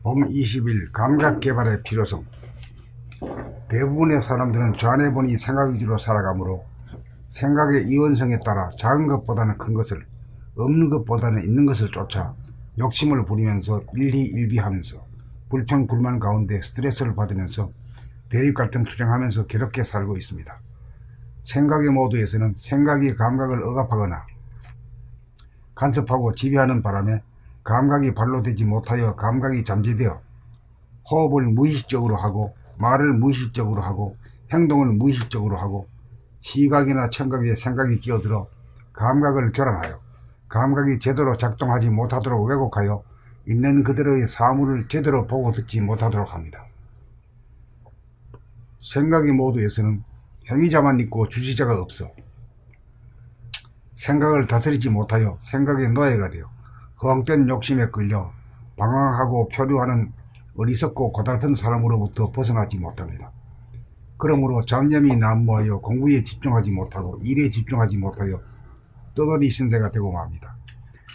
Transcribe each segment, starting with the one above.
봄 20일 감각 개발의 필요성. 대부분의 사람들은 좌뇌본이 생각 위주로 살아가므로 생각의 이원성에 따라 작은 것보다는 큰 것을, 없는 것보다는 있는 것을 쫓아 욕심을 부리면서 일희일비하면서 불평불만 가운데 스트레스를 받으면서 대립갈등 투쟁하면서 괴롭게 살고 있습니다. 생각의 모두에서는 생각이 감각을 억압하거나 간섭하고 지배하는 바람에 감각이 발로되지 못하여 감각이 잠재되어 호흡을 무의식적으로 하고 말을 무의식적으로 하고 행동을 무의식적으로 하고 시각이나 청각에 생각이 끼어들어 감각을 교란하여 감각이 제대로 작동하지 못하도록 왜곡하여 있는 그대로의 사물을 제대로 보고 듣지 못하도록 합니다. 생각의 모두에서는 행위자만 있고 주시자가 없어 생각을 다스리지 못하여 생각의 노예가 되어 허황된 욕심에 끌려 방황하고 표류하는 어리석고 고달픈 사람으로부터 벗어나지 못합니다. 그러므로 잡념이 난무하여 공부에 집중하지 못하고 일에 집중하지 못하여 떠돌이 신세가 되고 맙니다.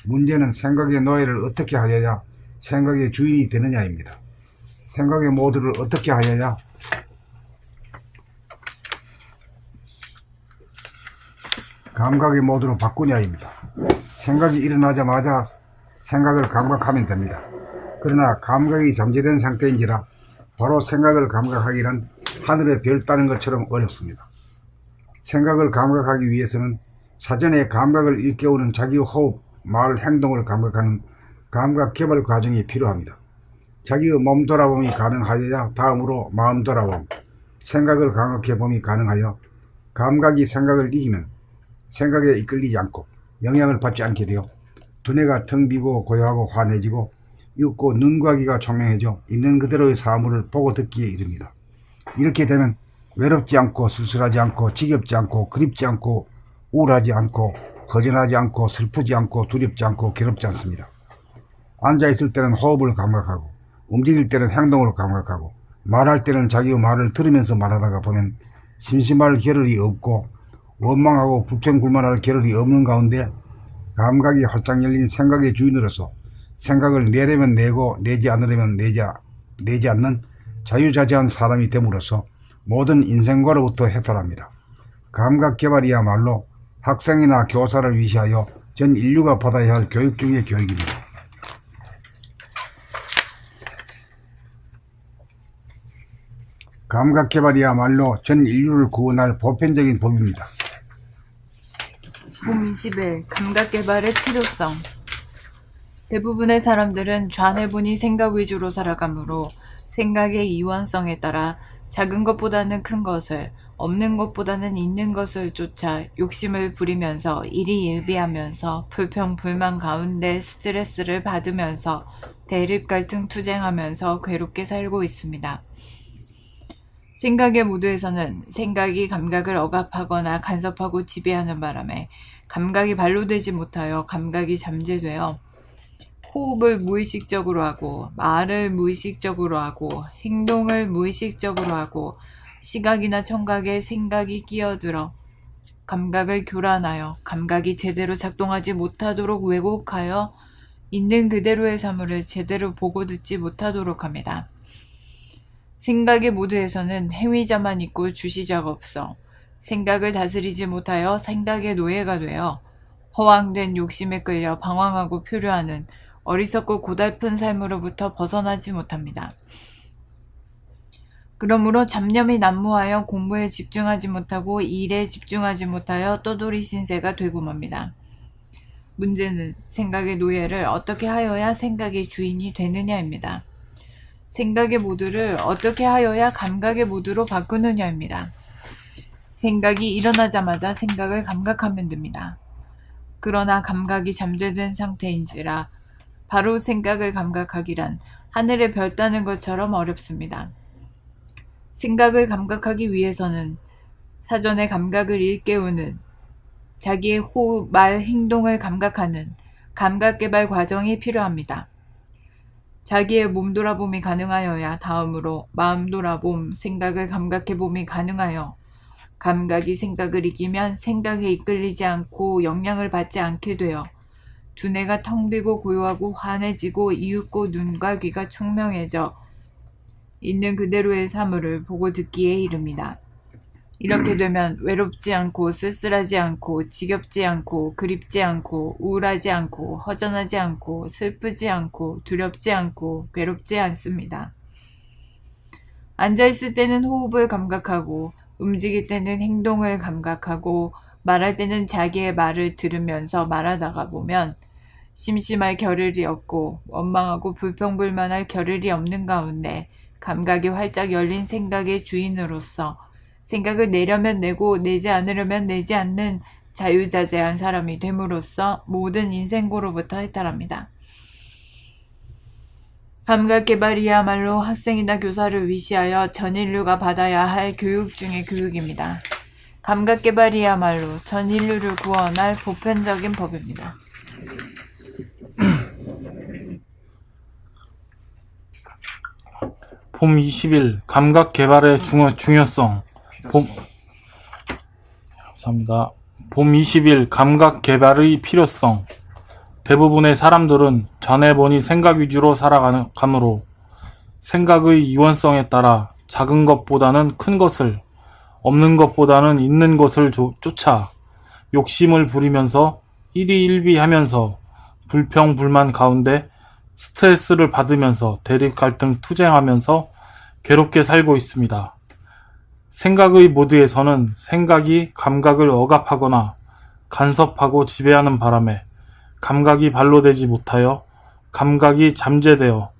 문제는 생각의 노예를 어떻게 하여야 생각의 주인이 되느냐입니다. 생각의 모두를 어떻게 하여야 감각의 모두로 바꾸냐입니다. 생각이 일어나자마자 생각을 감각하면 됩니다. 그러나 감각이 잠재된 상태인지라 바로 생각을 감각하기란 하늘의 별 따는 것처럼 어렵습니다. 생각을 감각하기 위해서는 사전에 감각을 일깨우는 자기의 호흡, 말, 행동을 감각하는 감각 개발 과정이 필요합니다. 자기의 몸 돌아봄이 가능하여야 다음으로 마음 돌아봄, 생각을 감각해봄이 가능하여 감각이 생각을 이기면 생각에 이끌리지 않고 영향을 받지 않게 되어 두뇌가 텅 비고 고요하고 환해지고 이윽고 눈과 귀가 총명해져 있는 그대로의 사물을 보고 듣기에 이릅니다. 이렇게 되면 외롭지 않고 쓸쓸하지 않고 지겹지 않고 그립지 않고 우울하지 않고 허전하지 않고 슬프지 않고 두렵지 않고 괴롭지 않습니다. 앉아있을 때는 호흡을 감각하고 움직일 때는 행동으로 감각하고 말할 때는 자기의 말을 들으면서 말하다가 보면 심심할 겨를이 없고 원망하고 불평불만할 겨를이 없는 가운데 감각이 활짝 열린 생각의 주인으로서 생각을 내려면 내고 내지 않으려면 내지 않는 자유자재한 사람이 됨으로써 모든 인생고로부터 해탈합니다. 감각 개발이야말로 학생이나 교사를 위시하여 전 인류가 받아야 할 교육 중의 교육입니다. 감각 개발이야말로 전 인류를 구원할 보편적인 법입니다. 봄 20일 감각 개발의 필요성. 대부분의 사람들은 좌뇌본이 생각 위주로 살아가므로 생각의 이원성에 따라 작은 것보다는 큰 것을, 없는 것보다는 있는 것을 쫓아 욕심을 부리면서 일희일비하면서 불평불만 가운데 스트레스를 받으면서 대립 갈등 투쟁하면서 괴롭게 살고 있습니다. 생각의 모두에서는 생각이 감각을 억압하거나 간섭하고 지배하는 바람에 감각이 발로되지 못하여 감각이 잠재되어 호흡을 무의식적으로 하고 말을 무의식적으로 하고 행동을 무의식적으로 하고 시각이나 청각에 생각이 끼어들어 감각을 교란하여 감각이 제대로 작동하지 못하도록 왜곡하여 있는 그대로의 사물을 제대로 보고 듣지 못하도록 합니다. 생각의 모두에서는 행위자만 있고 주시자가 없어 생각을 다스리지 못하여 생각의 노예가 되어 허황된 욕심에 끌려 방황하고 표류하는 어리석고 고달픈 삶으로부터 벗어나지 못합니다. 그러므로 잡념이 난무하여 공부에 집중하지 못하고 일에 집중하지 못하여 떠돌이 신세가 되고 맙니다. 문제는 생각의 노예를 어떻게 하여야 생각의 주인이 되느냐입니다. 생각의 모두를 어떻게 하여야 감각의 모두로 바꾸느냐입니다. 생각이 일어나자마자 생각을 감각하면 됩니다. 그러나 감각이 잠재된 상태인지라 바로 생각을 감각하기란 하늘의 별 따는 것처럼 어렵습니다. 생각을 감각하기 위해서는 사전에 감각을 일깨우는 자기의 호흡, 말, 행동을 감각하는 감각 개발 과정이 필요합니다. 자기의 몸 돌아봄이 가능하여야 다음으로 마음 돌아봄, 생각을 감각해봄이 가능하여 감각이 생각을 이기면 생각에 이끌리지 않고 영향을 받지 않게 되어 두뇌가 텅 비고 고요하고 환해지고 이윽고 눈과 귀가 총명해져 있는 그대로의 사물을 보고 듣기에 이릅니다. 이렇게 되면 외롭지 않고 쓸쓸하지 않고 지겹지 않고 그립지 않고 우울하지 않고 허전하지 않고 슬프지 않고 두렵지 않고 괴롭지 않습니다. 앉아있을 때는 호흡을 감각하고 움직일 때는 행동을 감각하고 말할 때는 자기의 말을 들으면서 말하다가 보면 심심할 겨를이 없고 원망하고 불평불만할 겨를이 없는 가운데 감각이 활짝 열린 생각의 주인으로서 생각을 내려면 내고 내지 않으려면 내지 않는 자유자재한 사람이 됨으로써 모든 인생고로부터 해탈합니다. 감각개발이야말로 학생이나 교사를 위시하여 전 인류가 받아야 할 교육 중의 교육입니다. 감각개발이야말로 전 인류를 구원할 보편적인 법입니다. 봄 20일 감각개발의 중요성. 감사합니다. 봄 20일 감각개발의 필요성. 대부분의 사람들은 전에 보니 생각 위주로 살아가므로 생각의 이원성에 따라 작은 것보다는 큰 것을, 없는 것보다는 있는 것을 쫓아 욕심을 부리면서 일희일비하면서 불평불만 가운데 스트레스를 받으면서 대립 갈등 투쟁하면서 괴롭게 살고 있습니다. 생각의 모드에서는 생각이 감각을 억압하거나 간섭하고 지배하는 바람에 감각이 발로되지 못하여 감각이 잠재되어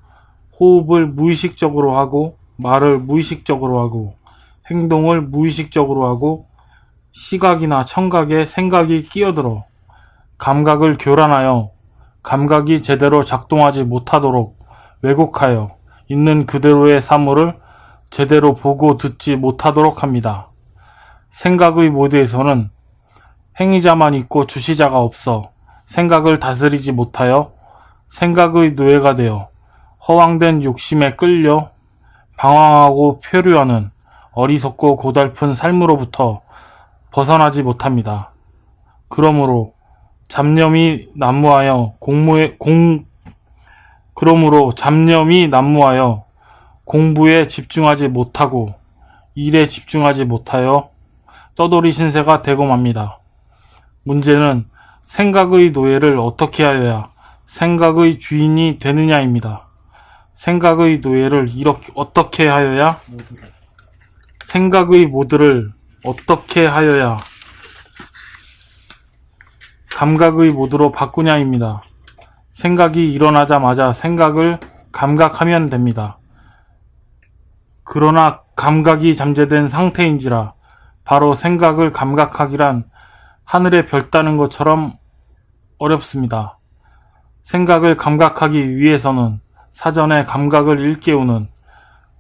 호흡을 무의식적으로 하고 말을 무의식적으로 하고 행동을 무의식적으로 하고 시각이나 청각에 생각이 끼어들어 감각을 교란하여 감각이 제대로 작동하지 못하도록 왜곡하여 있는 그대로의 사물을 제대로 보고 듣지 못하도록 합니다. 생각의 모드에서는 행위자만 있고 주시자가 없어 생각을 다스리지 못하여 생각의 노예가 되어 허황된 욕심에 끌려 방황하고 표류하는 어리석고 고달픈 삶으로부터 벗어나지 못합니다. 그러므로 잡념이 난무하여 공부에 집중하지 못하고 일에 집중하지 못하여 떠돌이 신세가 되고 맙니다. 문제는 생각의 노예를 어떻게 하여야 생각의 주인이 되느냐입니다. 생각의 노예를 어떻게 하여야 생각의 모드를 어떻게 하여야 감각의 모드로 바꾸냐입니다. 생각이 일어나자마자 생각을 감각하면 됩니다. 그러나 감각이 잠재된 상태인지라 바로 생각을 감각하기란 하늘의 별 따는 것처럼 어렵습니다. 생각을 감각하기 위해서는 사전에 감각을 일깨우는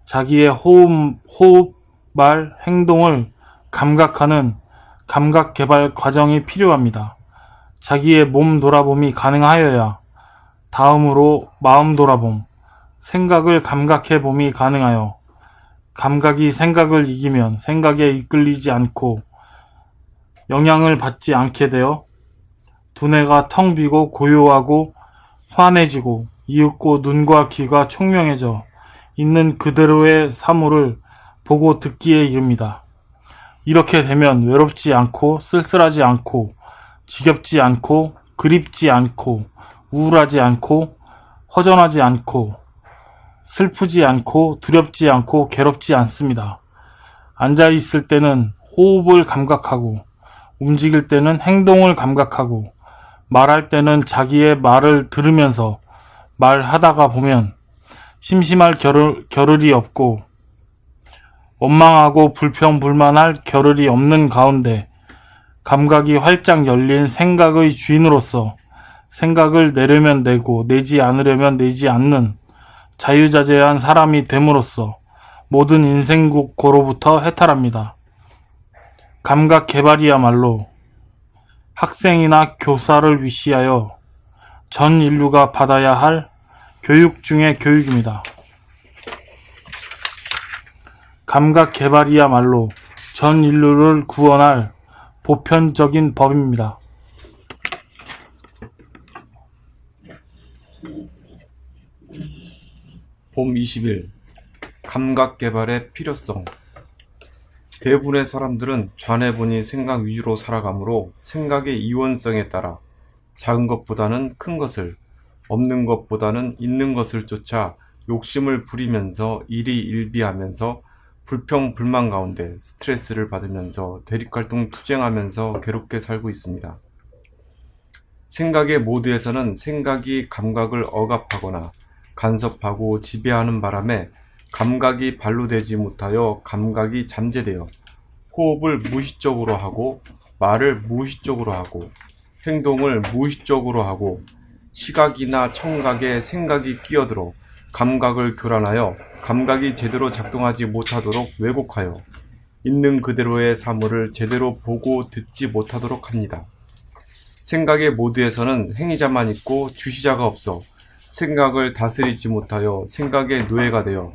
자기의 호흡, 말, 행동을 감각하는 감각 개발 과정이 필요합니다. 자기의 몸 돌아봄이 가능하여야 다음으로 마음 돌아봄, 생각을 감각해 봄이 가능하여 감각이 생각을 이기면 생각에 이끌리지 않고 영향을 받지 않게 되어 두뇌가 텅 비고 고요하고 환해지고 이윽고 눈과 귀가 총명해져 있는 그대로의 사물을 보고 듣기에 이릅니다. 이렇게 되면 외롭지 않고 쓸쓸하지 않고 지겹지 않고 그립지 않고 우울하지 않고 허전하지 않고 슬프지 않고 두렵지 않고 괴롭지 않습니다. 앉아있을 때는 호흡을 감각하고 움직일 때는 행동을 감각하고 말할 때는 자기의 말을 들으면서 말하다가 보면 심심할 겨를이 없고 원망하고 불평불만할 겨를이 없는 가운데 감각이 활짝 열린 생각의 주인으로서 생각을 내려면 내고 내지 않으려면 내지 않는 자유자재한 사람이 됨으로써 모든 인생고로부터 해탈합니다. 감각 개발이야말로 학생이나 교사를 위시하여 전 인류가 받아야 할 교육 중의 교육입니다. 감각 개발이야말로 전 인류를 구원할 보편적인 법입니다. 봄 20일 감각 개발의 필요성. 대부분의 사람들은 좌뇌본이 생각 위주로 살아가므로 생각의 이원성에 따라 작은 것보다는 큰 것을, 없는 것보다는 있는 것을 쫓아 욕심을 부리면서 일희일비하면서 불평불만 가운데 스트레스를 받으면서 대립갈등 투쟁하면서 괴롭게 살고 있습니다. 생각의 모드에서는 생각이 감각을 억압하거나 간섭하고 지배하는 바람에 감각이 발로되지 못하여 감각이 잠재되어 호흡을 무의식적으로 하고 말을 무의식적으로 하고 행동을 무의식적으로 하고 시각이나 청각에 생각이 끼어들어 감각을 교란하여 감각이 제대로 작동하지 못하도록 왜곡하여 있는 그대로의 사물을 제대로 보고 듣지 못하도록 합니다. 생각의 모드에서는 행위자만 있고 주시자가 없어 생각을 다스리지 못하여 생각의 노예가 되어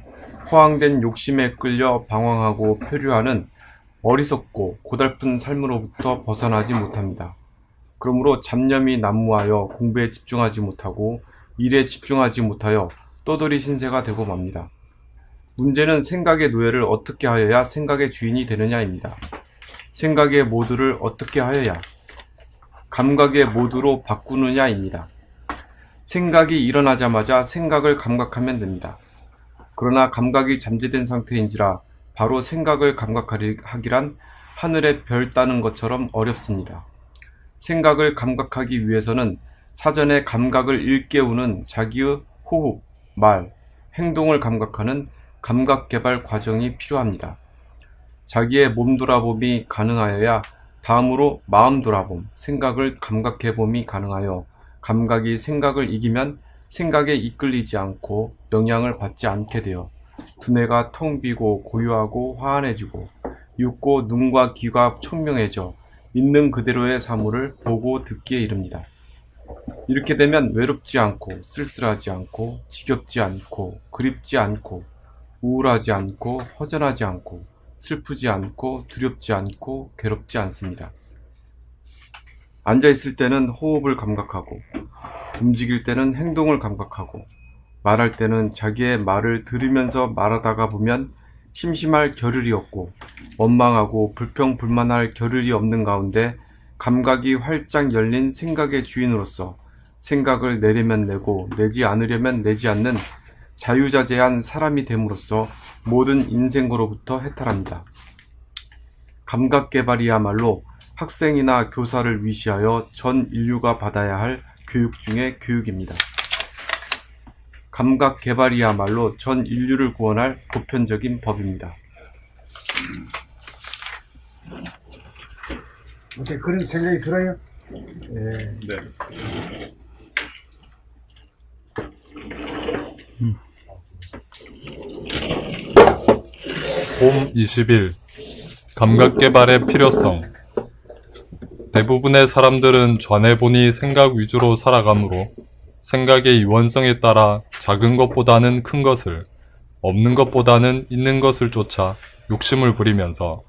허황된 욕심에 끌려 방황하고 표류하는 어리석고 고달픈 삶으로부터 벗어나지 못합니다. 그러므로 잡념이 난무하여 공부에 집중하지 못하고 일에 집중하지 못하여 떠돌이 신세가 되고 맙니다. 문제는 생각의 노예를 어떻게 하여야 생각의 주인이 되느냐입니다. 생각의 모드를 어떻게 하여야 감각의 모드로 바꾸느냐입니다. 생각이 일어나자마자 생각을 감각하면 됩니다. 그러나 감각이 잠재된 상태인지라 바로 생각을 감각하기란 하늘에 별 따는 것처럼 어렵습니다. 생각을 감각하기 위해서는 사전에 감각을 일깨우는 자기의 호흡, 말, 행동을 감각하는 감각개발 과정이 필요합니다. 자기의 몸 돌아봄이 가능하여야 다음으로 마음 돌아봄, 생각을 감각해봄이 가능하여 감각이 생각을 이기면 생각에 이끌리지 않고 영향을 받지 않게 되어 두뇌가 텅 비고 고요하고 화안해지고 육고 눈과 귀가 총명해져 있는 그대로의 사물을 보고 듣기에 이릅니다. 이렇게 되면 외롭지 않고 쓸쓸하지 않고 지겹지 않고 그립지 않고 우울하지 않고 허전하지 않고 슬프지 않고 두렵지 않고 괴롭지 않습니다. 앉아있을 때는 호흡을 감각하고 움직일 때는 행동을 감각하고 말할 때는 자기의 말을 들으면서 말하다가 보면 심심할 겨를이 없고 원망하고 불평불만할 겨를이 없는 가운데 감각이 활짝 열린 생각의 주인으로서 생각을 내려면 내고 내지 않으려면 내지 않는 자유자재한 사람이 됨으로써 모든 인생고로부터 해탈합니다. 감각개발이야말로 학생이나 교사를 위시하여 전 인류가 받아야 할 교육 중의 교육입니다. 감각개발이야말로 전 인류를 구원할 보편적인 법입니다. 어떻게 그런 생각이 들어요? 네. 봄 20일 감각개발의 필요성. 대부분의 사람들은 좌뇌본이 생각 위주로 살아가므로 생각의 이원성에 따라 작은 것보다는 큰 것을, 없는 것보다는 있는 것을 쫓아 욕심을 부리면서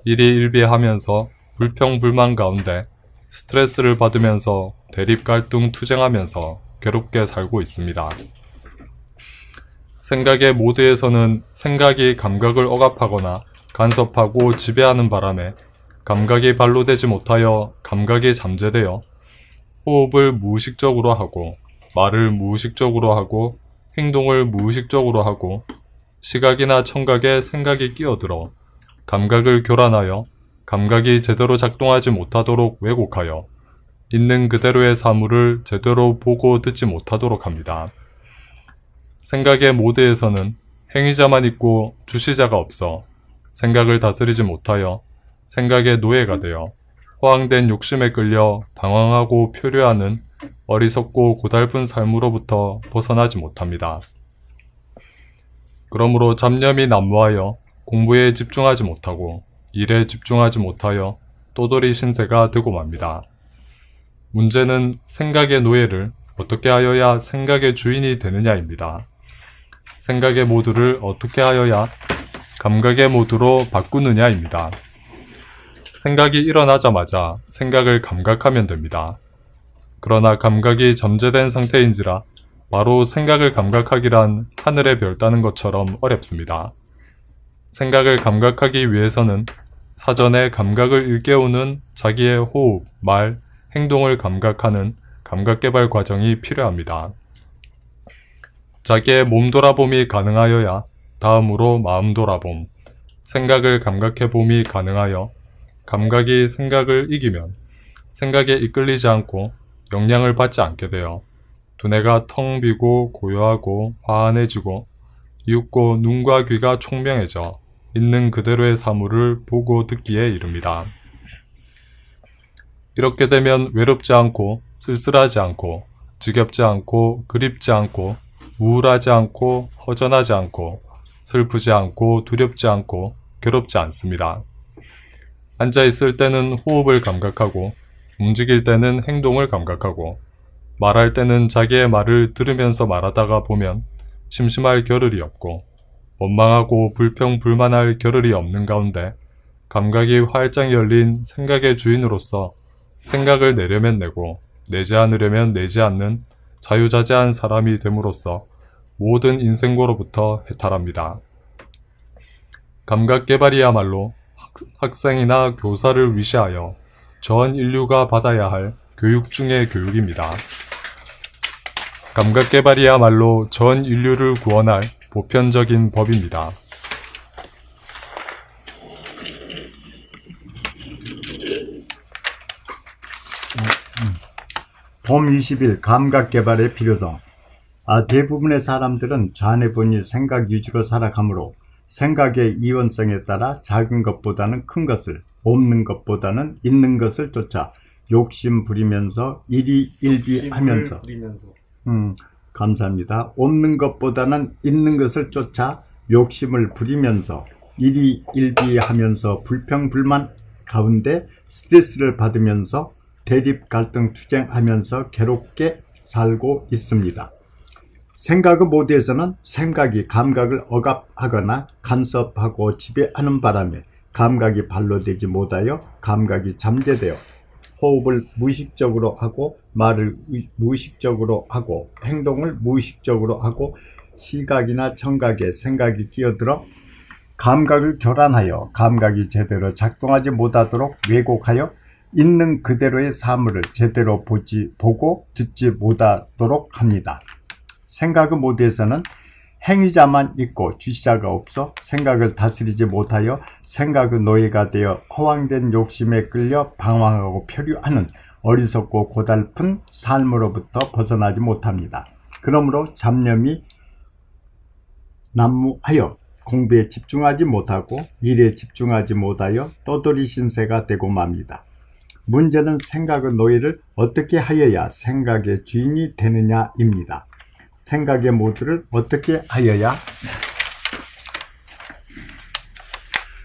일희일비하면서 불평불만 가운데 스트레스를 받으면서 대립갈등 투쟁하면서 괴롭게 살고 있습니다. 생각의 모드에서는 생각이 감각을 억압하거나 간섭하고 지배하는 바람에 감각이 발로되지 못하여 감각이 잠재되어 호흡을 무의식적으로 하고 말을 무의식적으로 하고 행동을 무의식적으로 하고 시각이나 청각에 생각이 끼어들어 감각을 교란하여 감각이 제대로 작동하지 못하도록 왜곡하여 있는 그대로의 사물을 제대로 보고 듣지 못하도록 합니다. 생각의 모드에서는 행위자만 있고 주시자가 없어 생각을 다스리지 못하여 생각의 노예가 되어 허황된 욕심에 끌려 방황하고 표류하는 어리석고 고달픈 삶으로부터 벗어나지 못합니다. 그러므로 잡념이 난무하여 공부에 집중하지 못하고 일에 집중하지 못하여 떠돌이 신세가 되고 맙니다. 문제는 생각의 노예를 어떻게 하여야 생각의 주인이 되느냐입니다. 생각의 모드를 어떻게 하여야 감각의 모드로 바꾸느냐입니다. 생각이 일어나자마자 생각을 감각하면 됩니다. 그러나 감각이 잠재된 상태인지라 바로 생각을 감각하기란 하늘의 별 따는 것처럼 어렵습니다. 생각을 감각하기 위해서는 사전에 감각을 일깨우는 자기의 호흡, 말, 행동을 감각하는 감각개발 과정이 필요합니다. 자기의 몸 돌아봄이 가능하여야 다음으로 마음 돌아봄, 생각을 감각해봄이 가능하여 감각이 생각을 이기면 생각에 이끌리지 않고 영향을 받지 않게 되어 두뇌가 텅 비고 고요하고 화안해지고 이윽고 눈과 귀가 총명해져 있는 그대로의 사물을 보고 듣기에 이릅니다. 이렇게 되면 외롭지 않고 쓸쓸하지 않고 지겹지 않고 그립지 않고 우울하지 않고 허전하지 않고 슬프지 않고 두렵지 않고 괴롭지 않습니다. 앉아있을 때는 호흡을 감각하고 움직일 때는 행동을 감각하고 말할 때는 자기의 말을 들으면서 말하다가 보면 심심할 겨를이 없고 원망하고 불평불만할 겨를이 없는 가운데 감각이 활짝 열린 생각의 주인으로서 생각을 내려면 내고 내지 않으려면 내지 않는 자유자재한 사람이 됨으로써 모든 인생고로부터 해탈합니다. 감각개발이야말로 학생이나 교사를 위시하여 전 인류가 받아야 할 교육 중의 교육입니다. 감각개발이야말로 전 인류를 구원할 보편적인 법입니다. 봄 20일 감각개발의 필요성. 대부분의 사람들은 좌뇌분이 생각 위주로 살아가므로 생각의 이원성에 따라 작은 것보다는 큰 것을, 없는 것보다는 있는 것을 쫓아 욕심 부리면서 일희일비하면서 감사합니다. 없는 것보다는 있는 것을 쫓아 욕심을 부리면서 일희일비하면서 불평불만 가운데 스트레스를 받으면서 대립 갈등 투쟁하면서 괴롭게 살고 있습니다. 생각의 모드에서는 생각이 감각을 억압하거나 간섭하고 지배하는 바람에 감각이 발로되지 못하여 감각이 잠재되어 호흡을 무의식적으로 하고 말을 무의식적으로 하고 행동을 무의식적으로 하고 시각이나 청각에 생각이 끼어들어 감각을 교란하여 감각이 제대로 작동하지 못하도록 왜곡하여 있는 그대로의 사물을 제대로 보고 듣지 못하도록 합니다. 생각의 모드에서는 행위자만 있고 주시자가 없어 생각을 다스리지 못하여 생각의 노예가 되어 허황된 욕심에 끌려 방황하고 표류하는 어리석고 고달픈 삶으로부터 벗어나지 못합니다. 그러므로 잡념이 난무하여 공부에 집중하지 못하고 일에 집중하지 못하여 떠돌이 신세가 되고 맙니다. 문제는 생각의 노예를 어떻게 하여야 생각의 주인이 되느냐입니다. 생각의 모드를 어떻게 하여야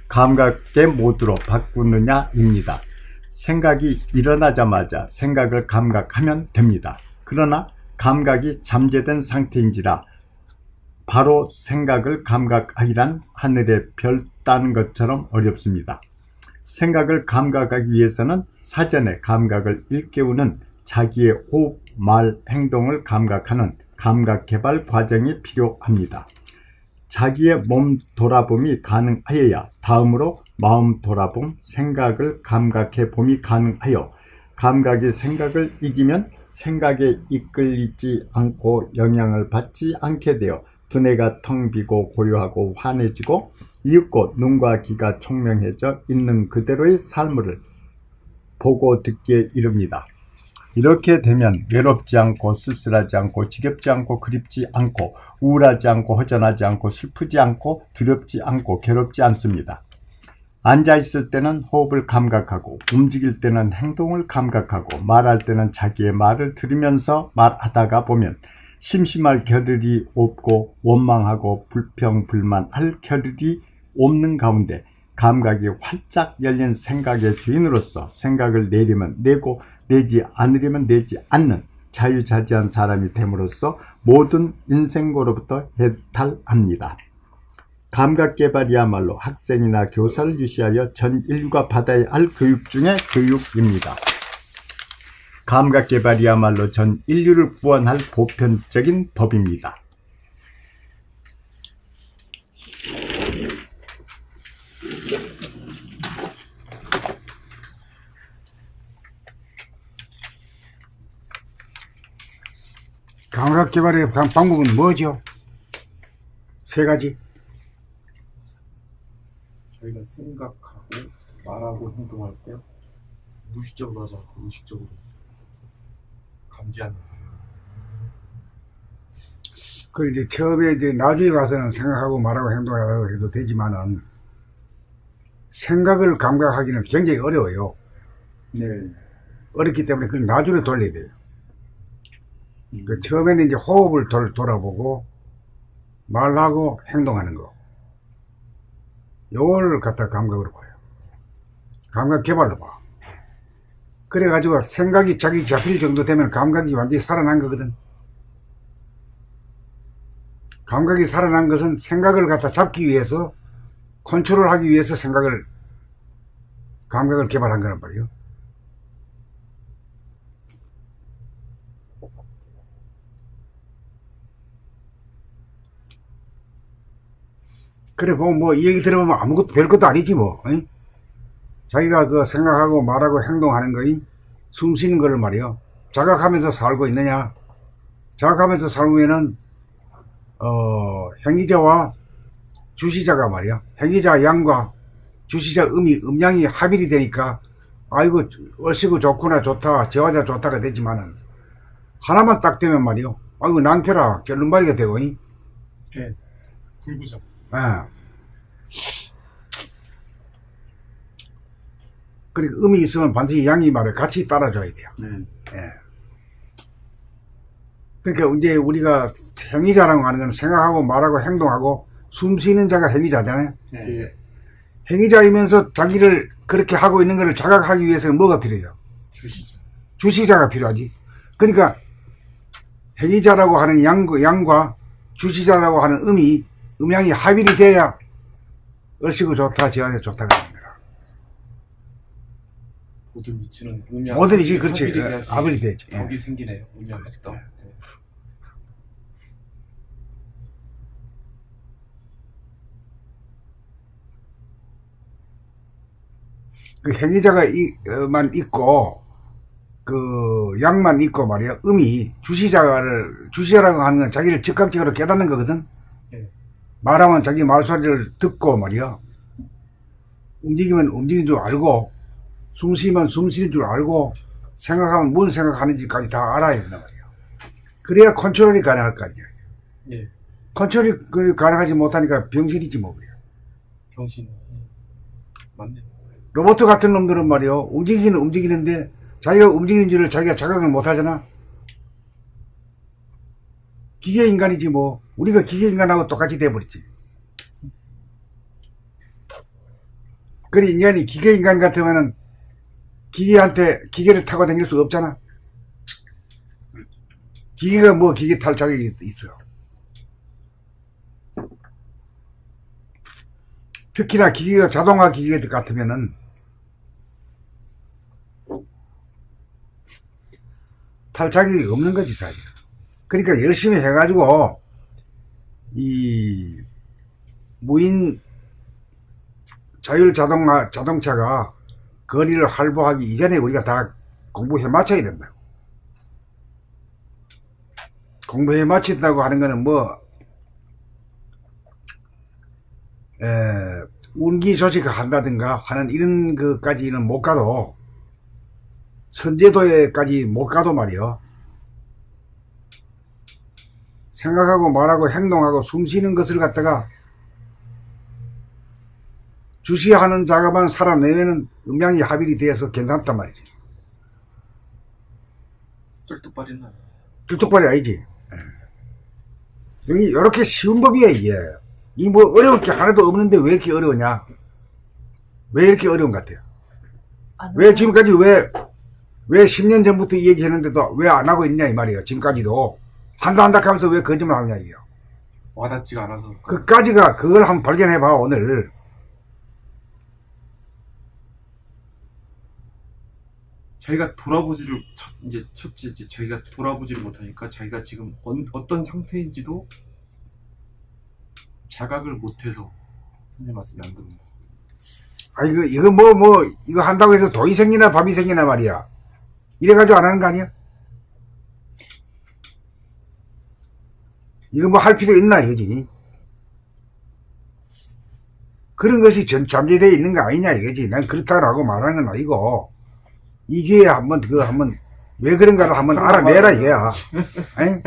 감각의 모드로 바꾸느냐입니다. 생각이 일어나자마자 생각을 감각하면 됩니다. 그러나 감각이 잠재된 상태인지라 바로 생각을 감각하기란 하늘의 별 따는 것처럼 어렵습니다. 생각을 감각하기 위해서는 사전에 감각을 일깨우는 자기의 호흡, 말, 행동을 감각하는 감각개발 과정이 필요합니다. 자기의 몸 돌아봄이 가능하여야 다음으로 마음 돌아봄, 생각을 감각해 봄이 가능하여 감각이 생각을 이기면 생각에 이끌리지 않고 영향을 받지 않게 되어 두뇌가 텅 비고 고요하고 환해지고 이윽고 눈과 귀가 총명해져 있는 그대로의 삶을 보고 듣기에 이릅니다. 이렇게 되면 외롭지 않고 쓸쓸하지 않고 지겹지 않고 그립지 않고 우울하지 않고 허전하지 않고 슬프지 않고 두렵지 않고 괴롭지 않습니다. 앉아있을 때는 호흡을 감각하고 움직일 때는 행동을 감각하고 말할 때는 자기의 말을 들으면서 말하다가 보면 심심할 겨를이 없고 원망하고 불평불만할 겨를이 없는 가운데 감각이 활짝 열린 생각의 주인으로서 생각을 내리면 내고 내지 않으려면 내지 않는 자유자재한 사람이 됨으로써 모든 인생고로부터 해탈합니다. 감각개발이야말로 학생이나 교사를 유시하여 전 인류가 받아야 할 교육 중의 교육입니다. 감각 개발이야말로 전 인류를 구원할 보편적인 법입니다. 감각 개발의 방법은 뭐죠? 세 가지. 저희가 생각하고 말하고 행동할 때 무의식적으로 하지 않고 의식적으로 감지하면서. 그 이제 처음에 이제 나중에 가서는 생각하고 말하고 행동하고 해도 되지만은 생각을 감각하기는 굉장히 어려워요. 네. 어렵기 때문에 그걸 나중에 돌려야 돼요. 그 처음에는 이제 호흡을 돌아보고 말하고 행동하는 거. 요거를 갖다 감각으로 봐요. 감각 개발로 봐. 그래가지고 생각이 자기 잡힐 정도 되면 감각이 완전히 살아난 거거든. 감각이 살아난 것은 생각을 갖다 잡기 위해서, 컨트롤하기 위해서 감각을 개발한 거란 말이에요. 그래 보면 뭐 이 얘기 들어보면 아무것도 별것도 아니지 뭐. 응? 자기가 그 생각하고 말하고 행동하는 거이 숨 쉬는 거를 말이요. 자각하면서 살고 있느냐? 자각하면서 살면은 행위자와 주시자가 말이야. 행위자 양과 주시자 음양이 합일이 되니까 아이고 얼씨구 좋구나 좋다 재화자 좋다가 되지만은 하나만 딱 되면 말이요. 아이고 낭패라 결론발이가 되고. 네. 불구정. 그러니까 음이 있으면 반드시 양이 말을 같이 따라줘야 돼요. 예. 그러니까 이제 우리가 행위자라고 하는 건 생각하고 말하고 행동하고 숨 쉬는 자가 행위자잖아요. 네. 행위자이면서 자기를 그렇게 하고 있는 것을 자각하기 위해서는 뭐가 필요해요? 주시자가 필요하지. 그러니까 행위자라고 하는 양과 주시자라고 하는 음양이 합일이 돼야 얼씨구 좋다 지하에 좋다가 됩니다. 모든 위치는 음양. 모든 위치 그렇지. 합일이 돼야지 합일이 되지. 덕이 생기네요. 음양이 덕. 그 행위자만 있고 그 양만 있고 말이야. 주시자라고 하는 건 자기를 즉각적으로 깨닫는 거거든. 네. 말하면 자기 말소리를 듣고 말이야. 움직이면 움직이는 줄 알고 숨 쉬면 숨 쉬는 줄 알고 생각하면 뭔 생각하는지까지 다 알아야 된단 말이야. 그래야 컨트롤이 가능할 거 아니야. 예. 컨트롤이 가능하지 못하니까 병신이지 뭐 그래. 병신. 맞네. 로봇 같은 놈들은 말이요. 움직이기는 움직이는데 자기가 움직이는 줄을 자기가 자각을 못 하잖아. 기계 인간이지 뭐. 우리가 기계 인간하고 똑같이 돼버렸지. 그래 인간이 기계 인간 같으면은 기계를 타고 다닐 수 없잖아. 기계가 뭐 기계 탈 자격이 있어. 특히나 기계가 자동화 기계 같으면은 탈 자격이 없는 거지 사실. 그러니까 열심히 해가지고 이 무인 자율 자동차가 거리를 활보하기 이전에 우리가 다 공부해 맞춰야 된다고. 공부해 맞춘다고 하는 거는 뭐 운기 조직 한다든가 하는 이런 것까지는 못 가도 선제도에까지 못 가도 말이요. 생각하고 말하고 행동하고 숨 쉬는 것을 갖다가 주시하는 자가만 살아내면은 음양이 합일이 되어서 괜찮단 말이지. 쫄뚝발이나. 쫄뚝발이 아니지. 여기 이렇게 쉬운 법이야 이게. 이 뭐 어려울 게 하나도 없는데 왜 이렇게 어려우냐? 왜 이렇게 어려운 것 같아요? 왜 지금까지 왜 10년 전부터 이 얘기 했는데도 왜 안 하고 있냐 이 말이에요. 지금까지도 한다 하면서 왜 거짓말 하냐 이게요. 와닿지가 않아서. 그까지가 그걸 한번 발견해봐 오늘. 자기가 돌아보지를 이제 첫째 이제 자기가 돌아보지를 못하니까 자기가 지금 어떤 상태인지도 자각을 못해서 선생님 말씀이 안 됩니다. 아, 이거 이거 한다고 해서 돈이 생기나 밥이 생기나 말이야. 이래가지고 안 하는 거 아니야? 이거 뭐 할 필요 있나, 이거지? 그런 것이 잠재되어 있는 거 아니냐, 이거지. 난 그렇다고 말하는 건 아니고, 이게 왜 그런가를 한번 알아내라, 이거야. 아니?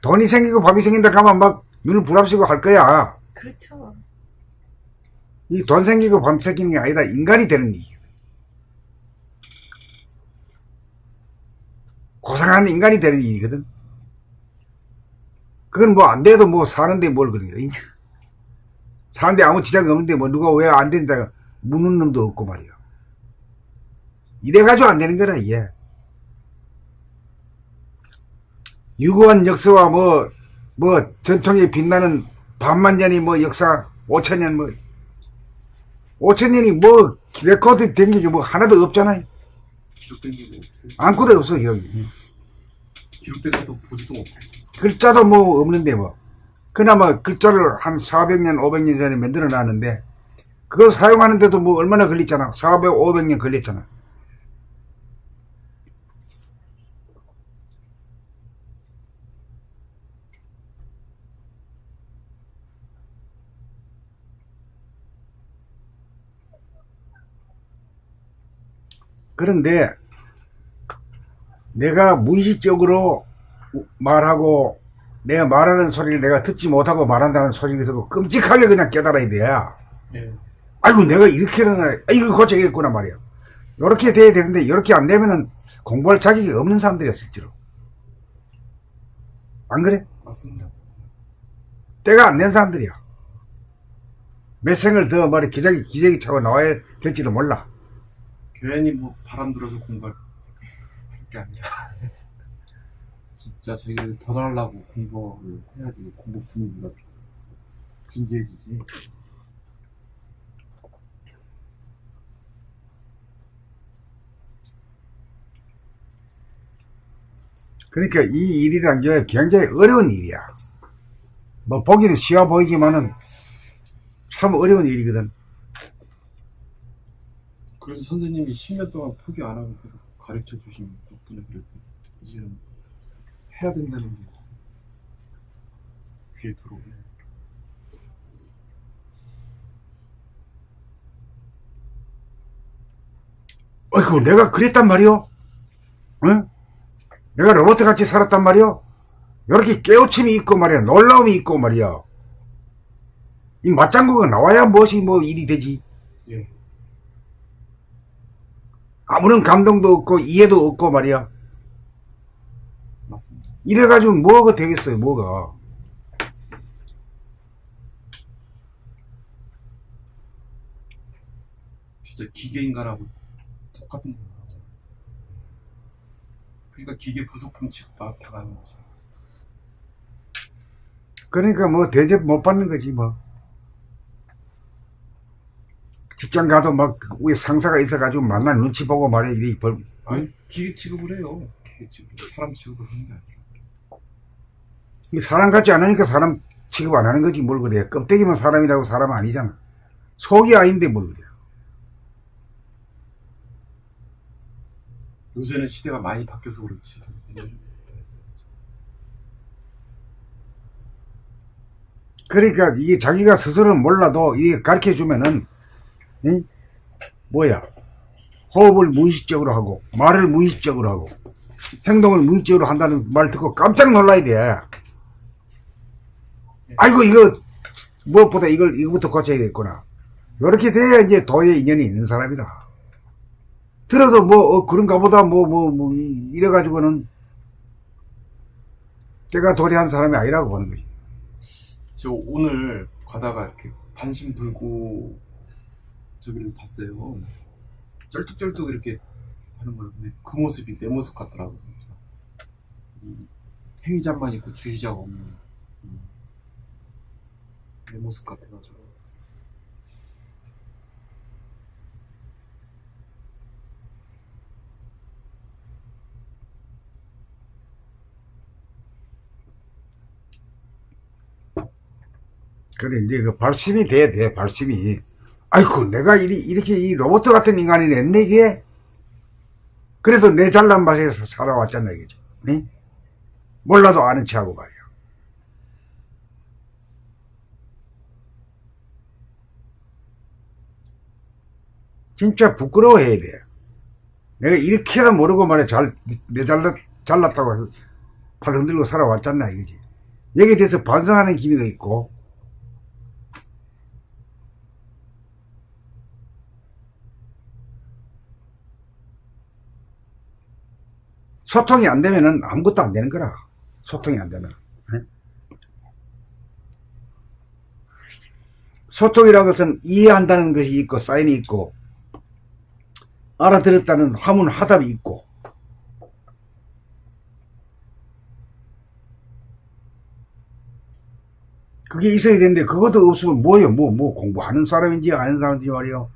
돈이 생기고 밥이 생긴다 하면 막 눈을 부랍시고 할 거야. 그렇죠. 이 돈 생기고 밥 생기는 게 아니라 인간이 되는 일이야. 고상한 인간이 되는 일이거든. 그건 뭐 안 돼도 뭐 사는데 뭘 그래. 사는데 아무 지장이 없는데 뭐 누가 왜 안 된다 묻는 놈도 없고 말이야. 이래가지고 안 되는 거라, 이게. 유구한 역사와 뭐 전통에 빛나는 반만년이 뭐 역사 5천년 뭐 5천년이 뭐 레코드 된 게 뭐 하나도 없잖아요. 기록된 게 없어요. 아무것도 없어, 여기. 기록된 것도 보지도 못해요. 글자도 뭐 없는데 뭐. 그나마 글자를 한 400년, 500년 전에 만들어 놨는데, 그걸 사용하는데도 뭐 얼마나 걸렸잖아. 400, 500년 걸렸잖아. 그런데 내가 무의식적으로 말하고 내가 말하는 소리를 내가 듣지 못하고 말한다는 소리에서도 끔찍하게 그냥 깨달아야 돼. 예. 아이고 내가 이렇게는 이거 고쳐야겠구나 말이야. 이렇게 돼야 되는데 이렇게 안 되면은 공부할 자격이 없는 사람들이야 실제로. 안 그래? 맞습니다. 때가 안 된 사람들이야. 몇 생을 더 말이 기저귀 차고 나와야 될지도 몰라. 괜히 뭐 바람 들어서 공부할 게 아니라 진짜 자기를 변하려고 공부를 해야지. 공부 분위기가 진지해지지. 그러니까 이 일이란 게 굉장히 어려운 일이야. 뭐 보기는 쉬워 보이지만은 참 어려운 일이거든. 그래서 선생님이 10년 동안 포기 안 하고 계속 가르쳐 주신 덕분에 그래도 이제는 해야 된다는 게 귀에 들어오네. 어이구 내가 그랬단 말이오. 응? 내가 로봇 같이 살았단 말이오. 이렇게 깨우침이 있고 말이야. 놀라움이 있고 말이야. 이 맞장구가 나와야 무엇이 뭐 일이 되지. 예. 아무런 감동도 없고 이해도 없고 말이야. 맞습니다. 이래가지고 뭐가 되겠어요, 뭐가. 진짜 기계 인간하고 똑같은 거죠. 그러니까 기계 부속품 취급 당하는 거죠. 그러니까 뭐 대접 못 받는 거지 뭐. 직장 가도 막 위에 상사가 있어가지고 만날 눈치 보고 말이야. 이래 아니 기계 취급을 해요. 기계 취급. 사람 취급을 하는 게 아니라. 사람 같지 않으니까 사람 취급 안 하는 거지 뭘 그래. 껍데기만 사람이라고 사람 아니잖아. 속이 아닌데 뭘 그래. 요새는 시대가 많이 바뀌어서 그렇지. 그러니까 이게 자기가 스스로는 몰라도 이게 가르쳐 주면은 뭐야 호흡을 무의식적으로 하고 말을 무의식적으로 하고 행동을 무의식적으로 한다는 말 듣고 깜짝 놀라야 돼. 아이고 이거 무엇보다 이거부터 고쳐야겠구나. 이렇게 돼야 이제 도의 인연이 있는 사람이다. 들어도 뭐 그런가 보다 이래가지고는 내가 도리한 사람이 아니라고 보는 거지. 저 오늘 가다가 이렇게 반신불고 저기를 봤어요. 쩔뚝쩔뚝 이렇게 하는 거예요. 근데 그 모습이 내 모습 같더라고요. 진짜. 행위자만 있고 주의자가 없는 내 모습 같아가지고. 그래, 이제 그 발심이 돼, 발심이. 아이고, 내가 이렇게 이 로봇 같은 인간이 냈네, 이게? 그래도 내 잘난 맛에서 살아왔잖아, 이거지. 응? 몰라도 아는 체하고 말이야. 진짜 부끄러워해야 돼. 내가 이렇게나 모르고 말이야, 잘났다고 팔 흔들고 살아왔잖아, 이거지. 여기에 대해서 반성하는 기미가 있고, 소통이 안 되면은 아무것도 안 되는 거라. 소통이 안 되면. 소통이라는 것은 이해한다는 것이 있고, 사인이 있고, 알아들었다는 화문 화답이 있고, 그게 있어야 되는데, 그것도 없으면 뭐예요? 뭐 공부하는 사람인지 아는 사람인지 말이요.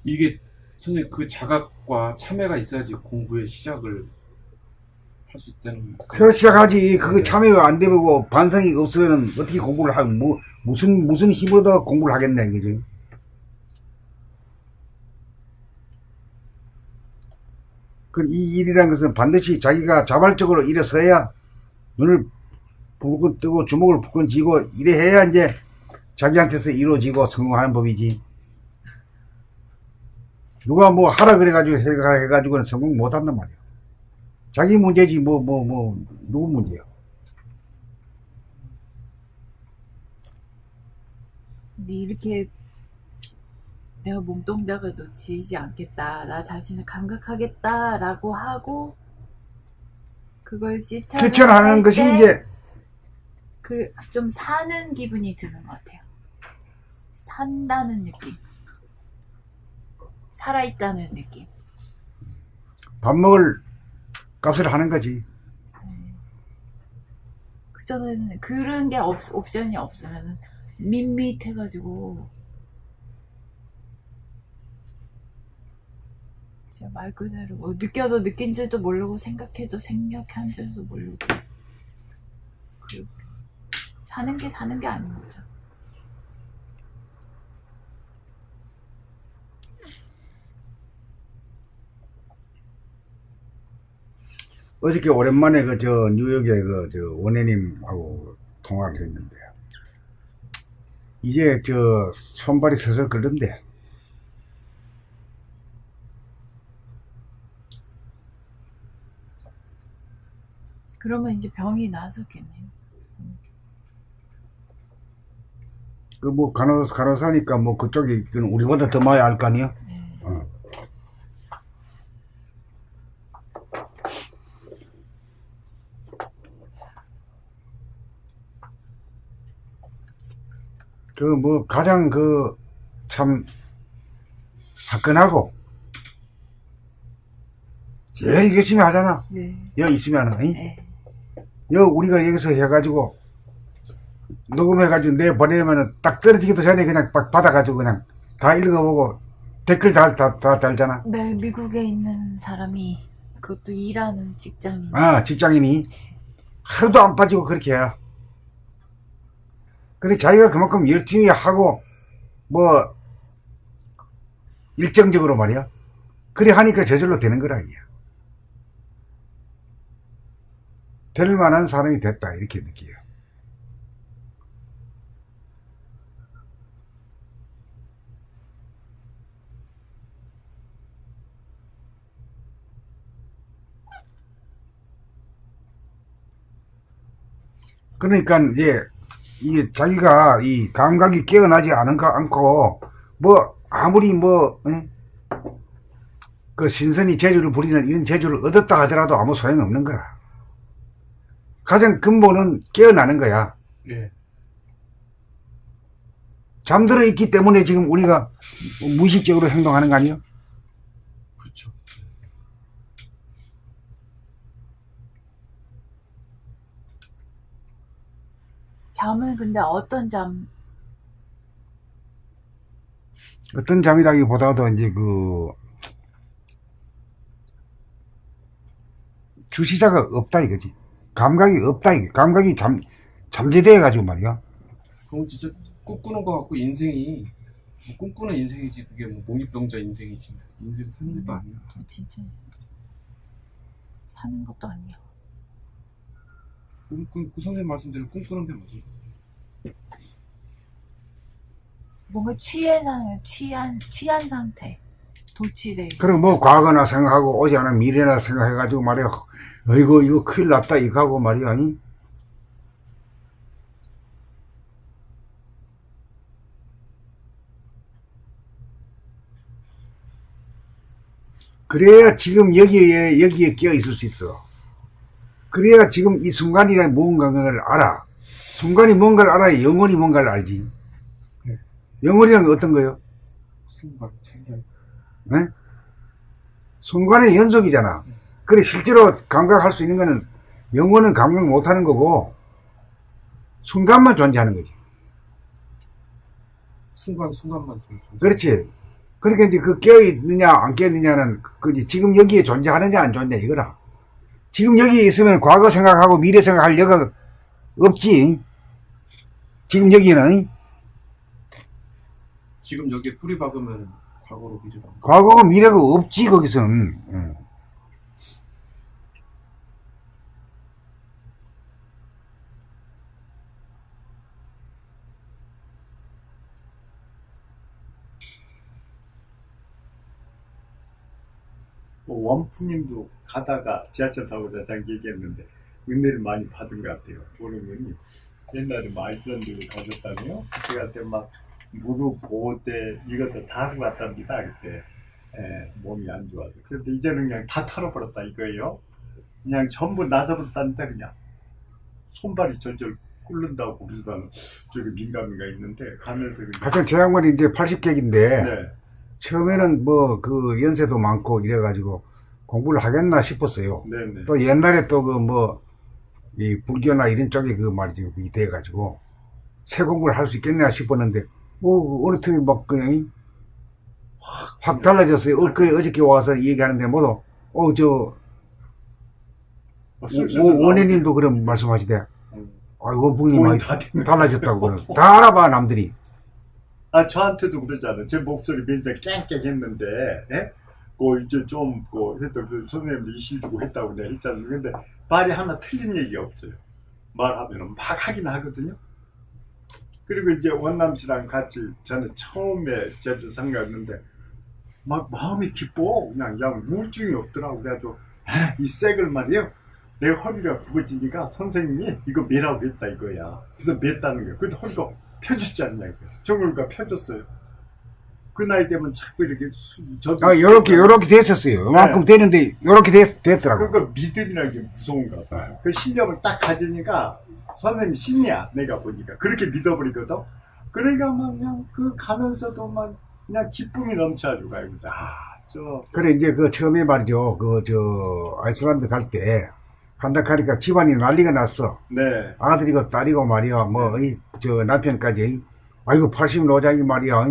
이게 선생님 그 자각과 참회가 있어야지 공부의 시작을 할 수 있다는 새로 시작하지. 그거 네. 참여가 안 되고 반성이 없으면 어떻게 공부를 하고, 무슨 힘으로다가 공부를 하겠냐, 이거지. 이 일이라는 것은 반드시 자기가 자발적으로 일어서야 눈을 불끈 뜨고 주먹을 불끈 쥐고 이래 해야 이제 자기한테서 이루어지고 성공하는 법이지. 누가 뭐 하라 그래가지고 해가지고는 성공 못 한단 말이야. 자기 문제지, 누구 문제야. 근데 이렇게 내가 몸동작을 놓치지 않겠다, 나 자신을 감각하겠다라고 하고 그걸 실천하는 것이 이제 그 좀 사는 기분이 드는 것 같아요. 산다는 느낌, 살아있다는 느낌. 밥 먹을 값을 하는 거지. 그전에는 그런 게 옵션이 없으면 밋밋해가지고 진짜 말 그대로 뭐 느껴도 느낀 줄도 모르고 생각해도 생각한 줄도 모르고 그렇게 사는 게 아닌 거죠. 어저께 오랜만에 뉴욕에 원혜님하고 통화를 했는데, 이제 손발이 슬슬 끓는데, 그러면 이제 병이 나섰겠네요. 간호사니까 그쪽이 우리보다 더 많이 알 거 아니야? 네. 가장 참 화끈하고 제일 열심히 하잖아. 네. 여기 있으면은, 네. 우리가 여기서 해가지고 녹음해가지고 내보내면은 딱 떨어지기도 전에 그냥 받아가지고 그냥 다 읽어보고 댓글 다 달잖아. 네, 미국에 있는 사람이 그것도 일하는 직장인. 직장인이 하루도 안 빠지고 그렇게 해요. 그래, 자기가 그만큼 열심히 하고 일정적으로 말이야. 그래 하니까 저절로 되는 거라, 이게. 될 만한 사람이 됐다, 이렇게 느껴요. 그러니까 이제 이 자기가 이 감각이 깨어나지 않고 아무리 그 신선히 재주를 부리는 이런 재주를 얻었다 하더라도 아무 소용이 없는 거라. 가장 근본은 깨어나는 거야. 예. 잠들어 있기 때문에 지금 우리가 무의식적으로 행동하는 거 아니에요? 그렇죠. 잠은 근데 어떤 잠? 어떤 잠이라기보다도 이제 그 주시자가 없다 이거지. 감각이 없다 이게. 감각이 잠재돼 가지고 말이야. 그건 진짜 꿈꾸는 거 같고 인생이 뭐 꿈꾸는 인생이지 그게 뭐 몽유병자 인생이지 인생 사는 것도 아니야. 진짜 사는 것도 아니야. 그 선생님 말씀대로 꿈꾸는 게 맞아. 뭔가 취한 상태. 도취돼. 그리고 뭐 과거나 생각하고 오지 않은 미래나 생각해가지고 말이야. 어이구 이거 큰일 났다 이거 하고 말이야. 아니? 그래야 지금 여기에 끼어 있을 수 있어. 그래야 지금 이 순간이란 뭔가를 알아. 순간이 뭔가를 알아야 영원히 뭔가를 알지. 영원이란 어떤 거요? 순간 챙겨. 네? 순간의 연속이잖아. 그래 실제로 감각할 수 있는 거는 영혼은 감각 못하는 거고 순간만 존재하는 거지. 순간만 존재. 그렇지. 그러니까 이제 그 깨어있느냐 안 깨어있느냐는 그지 지금 여기에 존재하느냐 안 존재 이거라. 지금 여기에 있으면 과거 생각하고 미래 생각할 여가 없지. 지금 여기는 지금 여기에 뿌리 박으면 과거로 미래가. 과거가 미래가 없지 거기서는. 응. 원푸님도 가다가 지하철 타고 자장 얘기했는데 은혜를 많이 받은 것 같아요. 보는 분이 옛날에 뭐 아이슬란드에 가셨다며요? 그때한테 막 무릎 보호대 이것도 다 하고 왔답니다. 그때 몸이 안 좋아서. 그런데 이제는 그냥 다 털어버렸다 이거예요. 그냥 전부 나서버렸다는데 그냥 손발이 절절 끓는다고 그러지만 저기 민감이가 있는데 가면서 그냥 하여튼 제 양반이 이제 80객인데 네. 처음에는 뭐 그 연세도 많고 이래가지고 공부를 하겠나 싶었어요. 네네. 또 옛날에 또 그 뭐 이 불교나 이런 쪽에 그 말이지 그게 돼가지고 새 공부를 할 수 있겠나 싶었는데 뭐 어느 틈에 막 그냥 확 달라졌어요. 어저께 와서 얘기하는데 모두 원혜님도 그런 말씀하시대. 아이고 원풍님 많이 달라졌다고 그러면서 다 알아봐 남들이. 아, 저한테도 그러잖아요. 제 목소리 맨날 깽깽 했는데, 예? 이제 좀, 했던 그 선생님도 이실 주고 했다고 내가 했잖아요. 근데 말이 하나 틀린 얘기가 없어요. 말하면 막 하긴 하거든요. 그리고 이제 원남 씨랑 같이 저는 처음에 제주상 갔는데, 막 마음이 기뻐. 그냥 우울증이 없더라고. 그래가지고, 이 색을 말이에요. 내 허리가 굽어지니까 선생님이 이거 매라고 했다 이거야. 그래서 맸다는 거야. 근데 허리가 펴졌지 않냐 이거. 정글가 펴졌어요. 그 나이 되면 자꾸 이렇게 저도 요렇게 됐었어요. 요만큼 되는데 요렇게 됐더라고. 그거 믿음이라는 게 무서운가 봐요. 그 신념을 딱 가지니까 선생님 신이야 내가 보니까 그렇게 믿어버리거든. 그러니까 막 그냥 그 가면서도 막 그냥 기쁨이 넘쳐가지고 가요. 그래 이제 그 처음에 말이죠. 아이슬란드 갈 때 간다 하니까 집안이 난리가 났어. 네. 아들이고 딸이고 말이야. 남편까지. 아이고 80 노장이 말이야.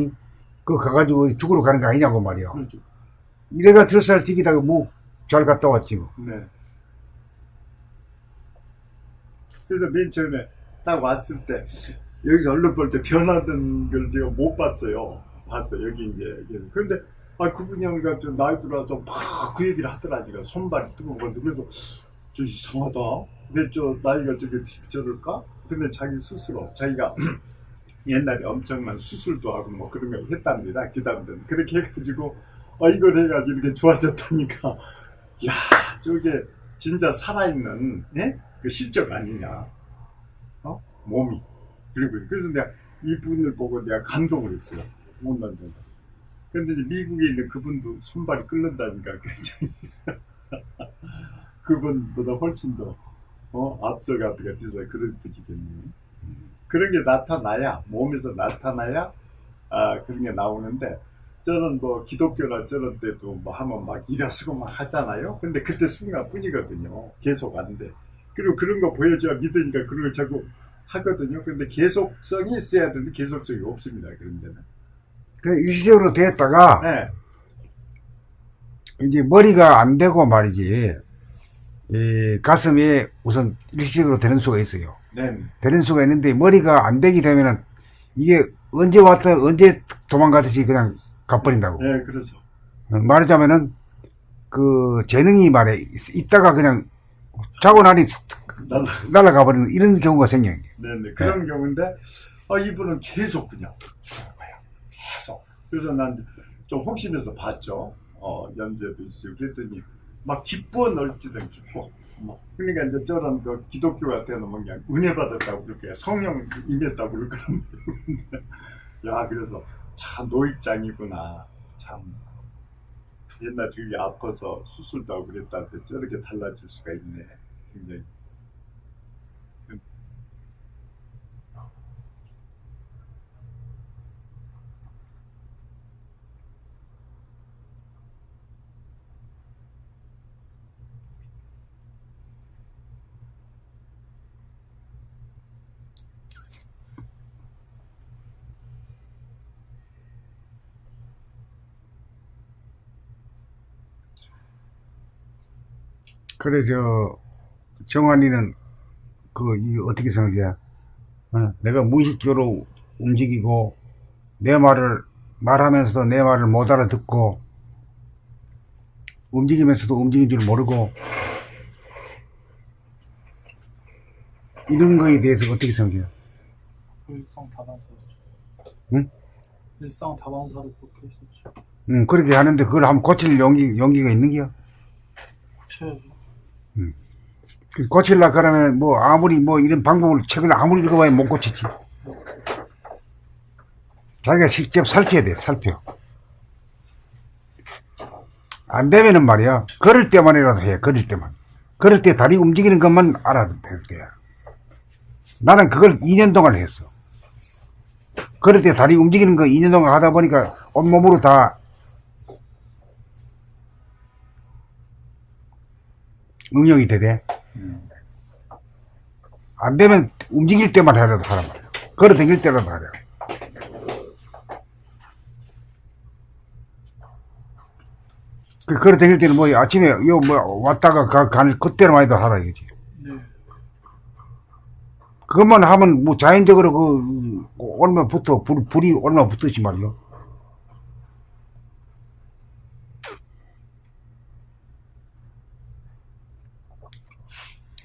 그거 가가지고 죽으러 가는 거 아니냐고 말이야. 그렇죠. 이래가 들살 튀기다가 뭐 잘 갔다 왔지. 네. 그래서 맨 처음에 딱 왔을 때 여기서 얼른 볼 때 변하던 걸 제가 못 봤어요. 봤어요. 여기 이제. 그런데 그분이 형이가 좀 나이 들어서 막 그 얘기를 하더라고요. 손발이 뜨거운 건데 그래서 좀 이상하다. 근데 나이가 저게 저럴까? 근데 자기 스스로 자기가 옛날에 엄청난 수술도 하고 뭐 그런 걸 했답니다. 귀담든 그렇게 해가지고 이걸 해가지고 이렇게 좋아졌다니까 야 저게 진짜 살아있는 그 실적 아니냐 몸이. 그래서 내가 이분을 보고 내가 감동을 했어요. 못난 데. 근데 이제 미국에 있는 그분도 손발이 끓는다니까 굉장히 그분보다 훨씬 더 앞서가기가 돼서 그런 뜻이겠네요. 그런 게 나타나야 몸에서 나타나야 그런 게 나오는데 저는 뭐 기독교나 저런 때도 뭐 하면 막 일어서고 막 하잖아요. 근데 그때 순간뿐이거든요. 계속 안 돼. 그리고 그런 거 보여줘야 믿으니까 그런 걸 자꾸 하거든요. 근데 계속성이 있어야 되는데 계속성이 없습니다. 그런 데는. 그 일시적으로 됐다가 네. 이제 머리가 안 되고 말이지, 이 가슴에 우선 일시적으로 되는 수가 있어요. 네. 되는 수가 있는데 머리가 안 되게 되면은 이게 언제 왔다 언제 도망가듯이 그냥 가버린다고. 네, 그렇죠. 말하자면은 그 재능이 말해 있다가 그냥 자고 나니 날아가 버리는 이런 경우가 생겨요. 네네. 그런 경우인데, 이분은 계속 그냥, 계속. 그래서 난 좀 혹심해서 봤죠. 연재도 있어요. 그랬더니, 막 기뻐 넓지든 기뻐. 그러니까 이제 저런 그 기독교 같은 놈은 그냥 은혜 받았다고 그렇게 성령 임했다고 그럴 거란 말이에요. 야, 그래서 참 노익장이구나. 참. 옛날에 되게 아파서 수술도 하고 그랬다는데 저렇게 달라질 수가 있네. 굉장히. 그래 정환이는 이 어떻게 생각해? 내가 무의식적으로 움직이고 내 말을 말하면서도 내 말을 못 알아듣고 움직이면서도 움직인 줄 모르고 이런 거에 대해서 어떻게 생각해요? 일상 다반사죠. 응? 일상 다반사로 그렇게 했었죠. 그렇게 하는데 그걸 한번 고칠 용기가 있는 게요? 고쳐야죠. 고칠라 그러면 아무리 이런 방법을 책을 아무리 읽어봐야 못 고치지. 자기가 직접 살펴야 돼. 살펴. 안 되면은 말이야, 걸을 때만이라도 해. 걸을 때만. 걸을 때 다리 움직이는 것만 알아도 돼. 나는 그걸 2년 동안 했어. 걸을 때 다리 움직이는 거 2년 동안 하다 보니까 온몸으로 다 응용이 되대. 안 되면 움직일 때만 하라도 하란 말이야. 걸어 다닐 때라도 하라. 걸어 다닐 때는 아침에 왔다가 가는 그때로만 해도 하라 이거지. 네. 그것만 하면 자연적으로 얼마 불이 얼마 붙듯이 말이야.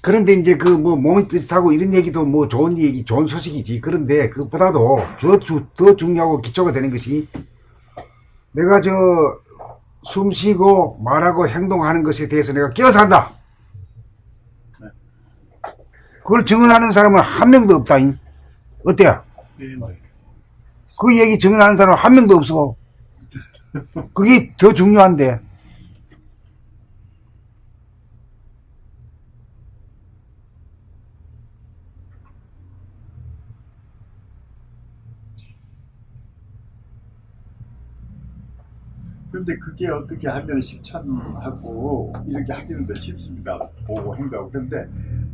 그런데 이제 몸이 뜨뜻하고 이런 얘기도 좋은 얘기, 좋은 소식이지. 그런데 그것보다도 더 중요하고 기초가 되는 것이 내가 숨 쉬고 말하고 행동하는 것에 대해서 내가 끼어서 한다. 그걸 증언하는 사람은 한 명도 없다잉. 어때요? 네, 맞습니다. 그 얘기 증언하는 사람은 한 명도 없어. 그게 더 중요한데. 근데 그게 어떻게 하면 실천하고 이렇게 하기는 더 쉽습니다. 보고 행동하고. 근데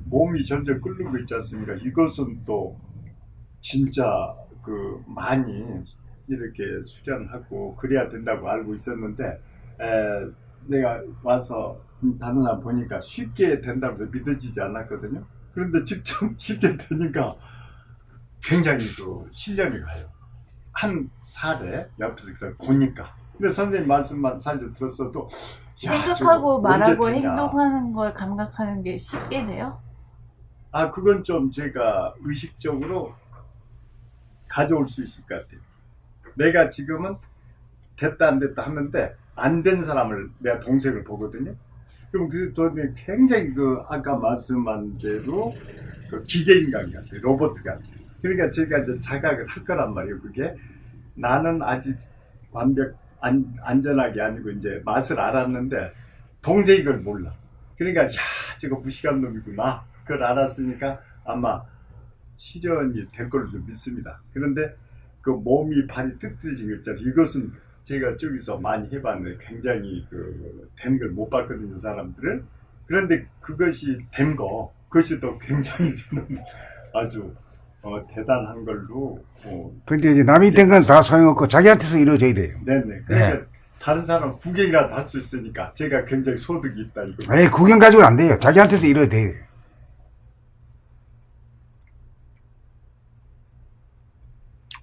몸이 점점 끓는 거 있지 않습니까? 이것은 또 진짜 많이 이렇게 수련하고 그래야 된다고 알고 있었는데, 내가 와서 다른 보니까 쉽게 된다고 해서 믿어지지 않았거든요. 그런데 직접 쉽게 되니까 굉장히 신념이 가요. 한 사례 옆에서 보니까. 근데 선생님 말씀만 사실 들었어도 생각하고 말하고 되냐. 행동하는 걸 감각하는 게 쉽게 돼요? 그건 좀 제가 의식적으로 가져올 수 있을 것 같아요. 내가 지금은 됐다 안 됐다 하는데 안 된 사람을 내가 동생을 보거든요. 그럼 그 돈이 굉장히 아까 말씀한 대로 기계인간 같아요. 로봇 같아요. 그러니까 제가 이제 자각을 할 거란 말이에요. 그게 나는 아직 안전하게 아니고 이제 맛을 알았는데 동생이 그걸 몰라. 그러니까 저거 무식한 놈이구나. 그걸 알았으니까 아마 실현이 될 걸로 좀 믿습니다. 그런데 몸이 발이 뜨뜻해진 거 있잖아요. 이것은 제가 저기서 많이 해봤는데 굉장히 된 걸 못 봤거든요, 사람들은. 그런데 그것이 된 거, 그것이 또 굉장히 저는 아주 대단한 걸로. 근데 이제 남이 된 건 다 소용없고 자기한테서 이루어져야 돼요. 네네. 그러니까 다른 사람 구경이라도 할 수 있으니까 제가 굉장히 소득이 있다 이거. 에이, 구경 가지고는 안 돼요. 자기한테서 이루어져야 돼요.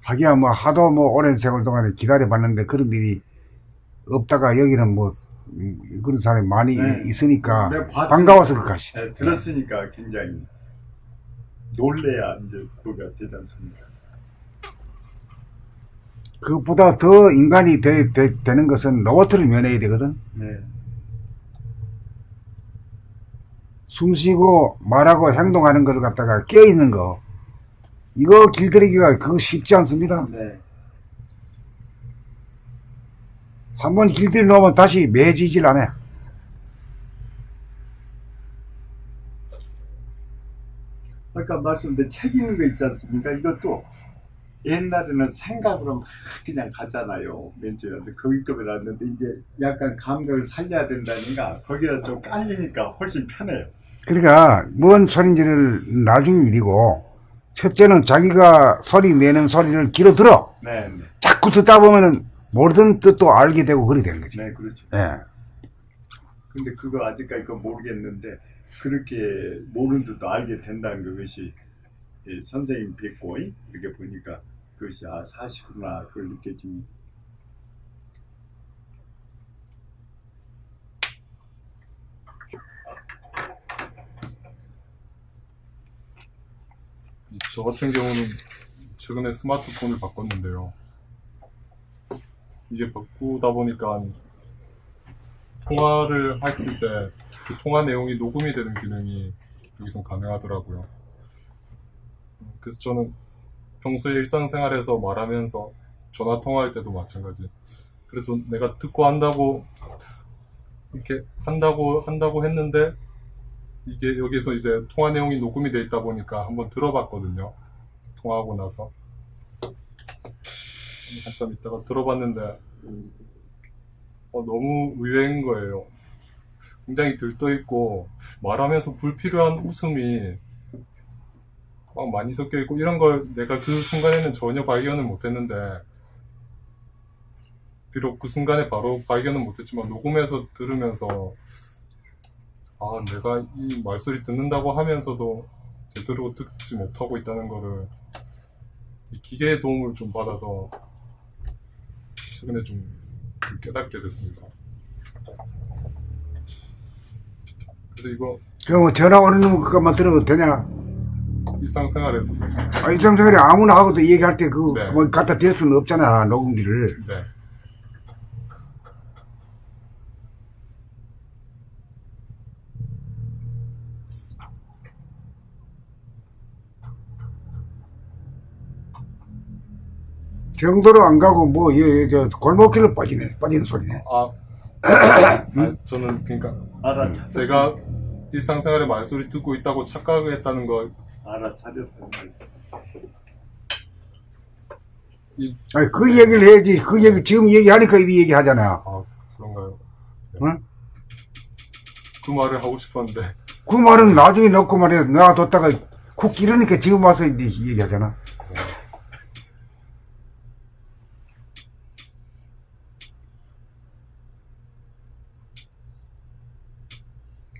하기야 뭐 하도 뭐 오랜 세월 동안에 기다려봤는데 그런 일이 없다가 여기는 뭐 그런 사람이 많이 네. 있으니까 내가 봤으니까, 반가워서 그 가시죠. 네, 들었으니까 굉장히 놀래야 이제 뭐가 되지 않습니까? 그것보다 더 인간이 되는 것은 로봇을 면해야 되거든. 네. 숨 쉬고 말하고 행동하는 것을 갖다가 깨있는 거, 이거 길들이기가 그거 쉽지 않습니다. 네. 한번 길들여 놓으면 다시 매지질 않아요. 아까 말씀드린 책 읽는 거 있지 않습니까? 이것도 옛날에는 생각으로 막 그냥 가잖아요. 맨주한테 거기급에 났는데 이제 약간 감각을 살려야 된다니까 거기다 좀 깔리니까 훨씬 편해요. 그러니까 뭔 소리인지를 나중 일이고, 첫째는 자기가 소리 내는 소리를 길어 들어. 네, 네. 자꾸 듣다 보면은 모르던 뜻도 알게 되고 그렇게 되는 거지. 네, 그렇죠. 예. 근데 그거 아직까지 그거 모르겠는데 그렇게 모르는 듯도 알게 된다는 것이 선생님 뵙고 이렇게 보니까 그것이 사실구나 그걸 느껴집니다. 저 같은 경우는 최근에 스마트폰을 바꿨는데요. 이게 바꾸다 보니까 통화를 했을 때 그 통화 내용이 녹음이 되는 기능이 여기서 가능하더라고요. 그래서 저는 평소에 일상생활에서 말하면서 전화 통화할 때도 마찬가지. 그래도 내가 듣고 한다고 이렇게 한다고 했는데 이게 여기서 이제 통화 내용이 녹음이 돼 있다 보니까 한번 들어봤거든요. 통화하고 나서 한참 있다가 들어봤는데 너무 의외인 거예요. 굉장히 들떠있고 말하면서 불필요한 웃음이 막 많이 섞여있고 이런 걸 내가 그 순간에는 전혀 발견을 못했는데, 비록 그 순간에 바로 발견은 못했지만 녹음해서 들으면서 내가 이 말소리 듣는다고 하면서도 제대로 듣지 못하고 있다는 거를 이 기계의 도움을 좀 받아서 최근에 좀 깨닫게 됐습니다. 그래서 이거 뭐 전화 오는 것만 들어도 되냐? 일상생활에서 일상생활에 아무나 하고도 얘기할 때 네. 뭐 갖다 댈 수는 없잖아, 녹음기를. 네. 정도로 안 가고 골목길로 빠지는 소리네. 저는 그러니까 알아차렸 제가 일상생활에 말소리 듣고 있다고 착각했다는 거. 알아차렸다. 아니, 그 얘기를 해야지. 그 얘기 지금 얘기하니까 이 얘기 하잖아. 그런가요? 네. 응? 그 말을 하고 싶었는데. 그 말은 나중에 넣고 말이야. 놔뒀다가 쿡 이러니까 지금 와서 이제 얘기하잖아.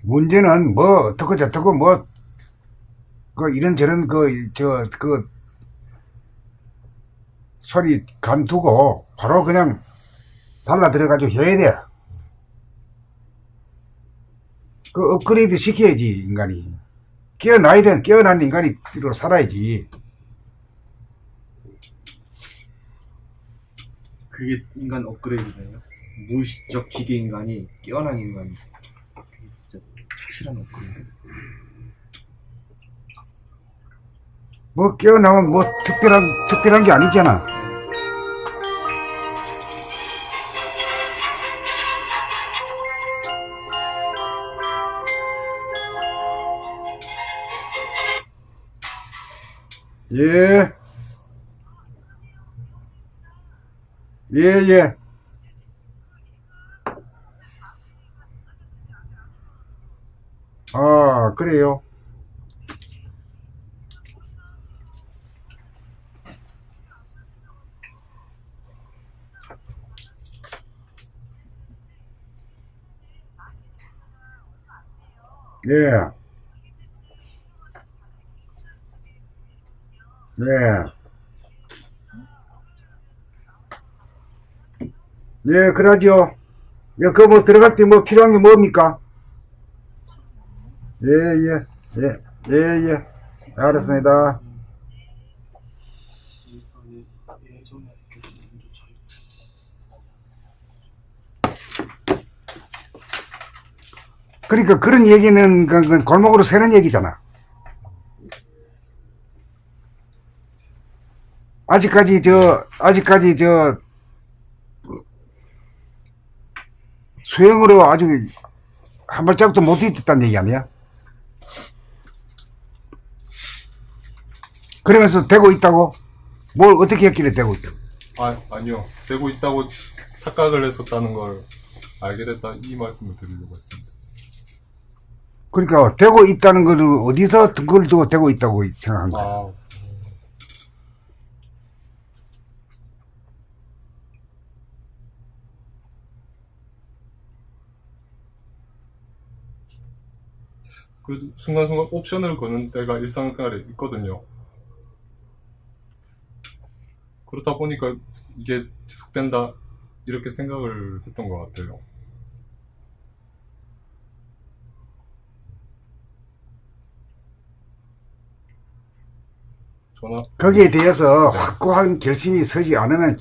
문제는 뭐 어떻고 저떻고 뭐 이런저런 소리 간두고 바로 그냥 달라들어가지고 해야 돼. 그 업그레이드 시켜야지, 인간이. 깨어난 인간이 살아야지. 그게 인간 업그레이드네요. 무의식적 기계 인간이 깨어난 인간. 그게 진짜 확실한 업그레이드. 뭐 깨어나면 뭐 특별한 게 아니잖아. 예. 예. 그래요. 예. 예. 예, 그러죠. 예, 그 뭐 들어갈 때 뭐 필요한 게 뭡니까? 예, 예, 예, 예, 예. 알았습니다. 예전에 이렇게 먼저 저희 그러니까 그런 얘기는 그 골목으로 새는 얘기잖아. 아직까지 수행으로 아주 한 발짝도 못 뛰었다는 얘기 아니야? 그러면서 되고 있다고? 뭘 어떻게 했길래 되고 있다고? 아니요. 되고 있다고 착각을 했었다는 걸 알게 됐다. 이 말씀을 드리려고 했습니다. 그러니까 되고 있다는 거를 어디서 그걸 두고 되고 있다고 생각한 거야? 아, 그 순간순간 옵션을 거는 때가 일상생활에 있거든요. 그렇다 보니까 이게 지속된다 이렇게 생각을 했던 것 같아요. 전화 거기에 대해서 확고한 결심이 서지 않으면,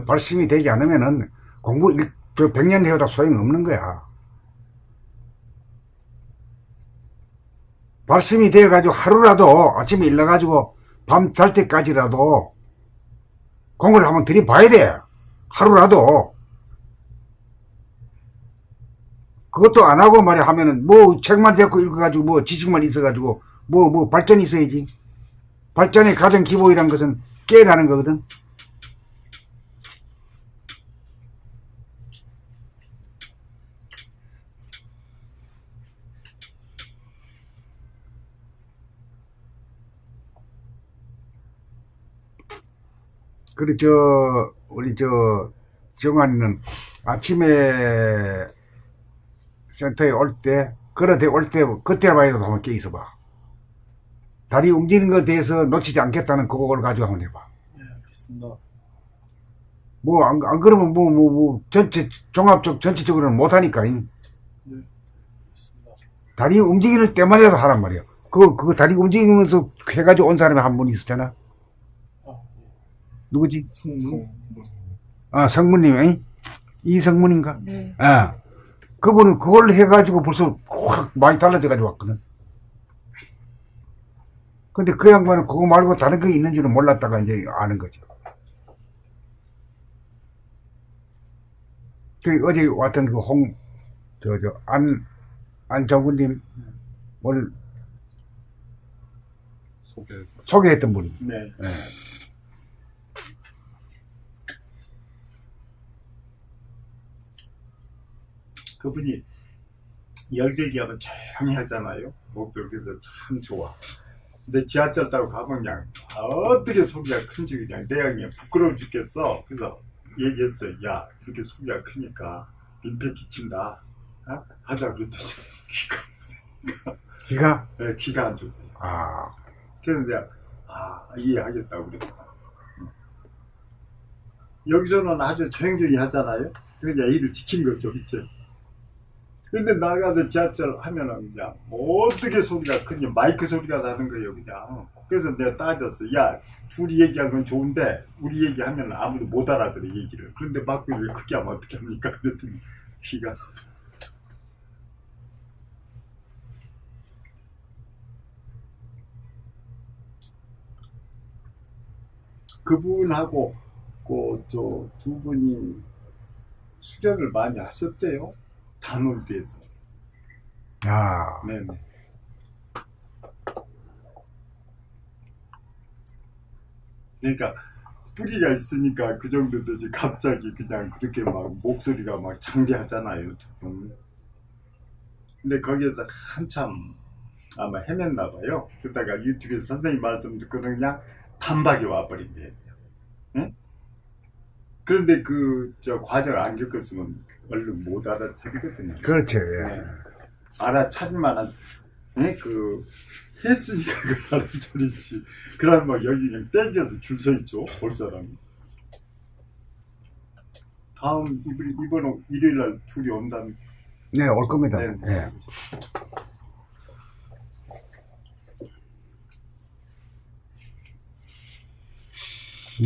발심이 되지 않으면은 공부 100년 해도 소용없는 거야. 발심이 되어가지고 하루라도 아침에 일어나가지고 밤 잘 때까지라도 공부를 한번 들이봐야 돼. 하루라도. 그것도 안 하고 말이야 하면은 뭐 책만 잡고 읽어가지고 뭐 지식만 있어가지고 뭐 발전이 있어야지. 발전의 가장 기본이란 것은 깨닫는 거거든. 그리고 우리 정환이는 아침에 센터에 올 때, 걸어대 올 때, 그때 봐야 한번 깨 있어봐. 다리 움직이는 것에 대해서 놓치지 않겠다는 그걸 가지고 한번 해봐. 네, 알겠습니다. 뭐, 안 그러면 전체적으로는 못하니까. 네, 알겠습니다. 다리 움직이는 때만이라도 하란 말이야. 그거 다리 움직이면서 해가지고 온 사람이 한 분 있었잖아. 누구지? 아, 성문님, 이? 이성문인가? 네. 아, 그분은 그걸 해가지고 벌써 확 많이 달라져가지고 왔거든. 근데 그 양반은 그거 말고 다른 게 있는 줄은 몰랐다가 이제 아는 거죠. 그 어제 왔던 그 안정훈님, 오늘 소개했던 분이. 네. 예. 그분이 열세기하면 조용히 하잖아요. 목소리 그래서 참 좋아. 근데 지하철 타고 가면 그냥 어떻게 소리가 큰지 그냥 내가 그냥 부끄러워 죽겠어. 그래서 얘기했어요. 야, 이렇게 소리가 크니까 민폐 끼친다. 어? 하자 그랬더니 기가? 네, 귀가 안 좋대. 아, 그래서 내가 이해하겠다고 그랬어. 여기서는 아주 조용조용히 하잖아요. 그러니까 일을 지킨 거죠, 그치? 근데 나가서 지하철 하면은 그냥 어떻게 소리가 크니 마이크 소리가 나는 거예요, 그냥. 그래서 내가 따졌어. 야, 둘이 얘기하는 건 좋은데 우리 얘기하면 아무도 못 알아들어 얘기를. 그런데 막그를 크게 하면 어떻게 합니까? 그랬더니 귀가. 그분하고 그 두 분이 수련을 많이 하셨대요. 단월대에서. 아, 네네. 그러니까 뿌리가 있으니까 그 정도 되지 갑자기 그냥 그렇게 막 목소리가 막 장대하잖아요, 두 분. 근데 거기에서 한참 아마 헤맸나 봐요. 그러다가 유튜브에서 선생님 말씀 듣고 그냥 단박에 와버린 거예요. 네? 그런데 과정을 안 겪었으면 얼른 못 알아차리거든요. 그렇죠. 예. 네. 알아차릴 만한 네? 그 했으니까 그 하는 소리지. 그럼 막 여기 그냥 땡겨서 줄 서 있죠. 볼 사람이. 다음 이번 일요일 날 둘이 온다는. 네, 올 겁니다. 네. 예.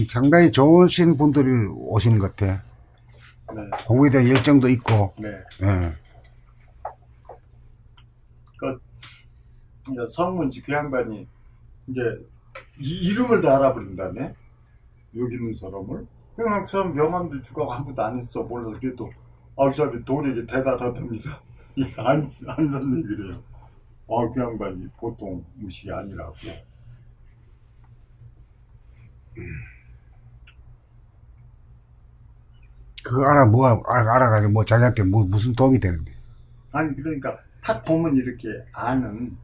상당히 좋으신 분들이 오시는 것 같아. 네. 공부에 대한 열정도 있고. 네. 예. 이제 성문씨 그 양반이 이제 이름을 다 알아버린다네. 여기 있는 사람을. 그냥 그 사람 명함도 주고 아무도 안 했어. 몰라서 그래도 그 사람이 도리에 대단하답니다. 안 선생이 그래요. 그 양반이 보통 무식이 아니라고. 그거 알아가지고 뭐 자기한테 무슨 도움이 되는데. 아니 그러니까 딱 보면 이렇게 아는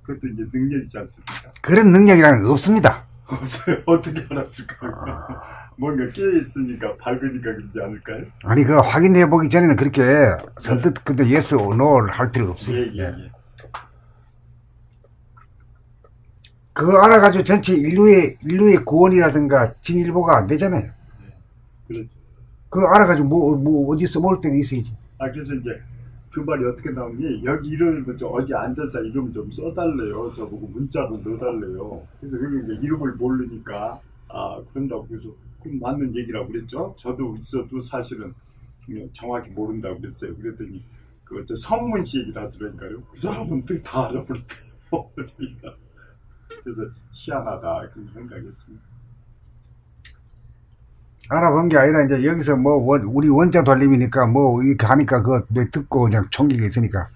그것도 이제 능력이지 않습니까? 그런 능력이라는 게 없습니다. 없어요. 어떻게 알았을까요? 뭔가 깨어있으니까 밝으니까 그러지 않을까요? 아니, 그거 확인해 보기 전에는 그렇게 선뜻 근데 yes or no를 할 필요가 없어요. 예. 그거 알아가지고 전체 인류의 구원이라든가 진일보가 안 되잖아요. 그렇죠. 그거 알아가지고 뭐 어디서 뭘 때가 있어야지. 그래서 이제 그 말이 어떻게 나오니, 여기 이름을 좀 어디 앉아서 이름 좀 써달래요. 저보고 문자로 넣어달래요. 그래서 여기 이제 이름을 모르니까, 그런다고 그래서, 그럼 맞는 얘기라고 그랬죠. 저도 있어도 사실은 정확히 모른다고 그랬어요. 그랬더니, 저 성문씨 얘기를 하더라니까요. 그 사람은 다 알아버렸대요. 저희가. 그래서 희한하다, 그런 생각했습니다. 알아본 게 아니라 이제 여기서 우리 원자 돌림이니까 이렇게 하니까 그거 듣고 그냥 총기가 있으니까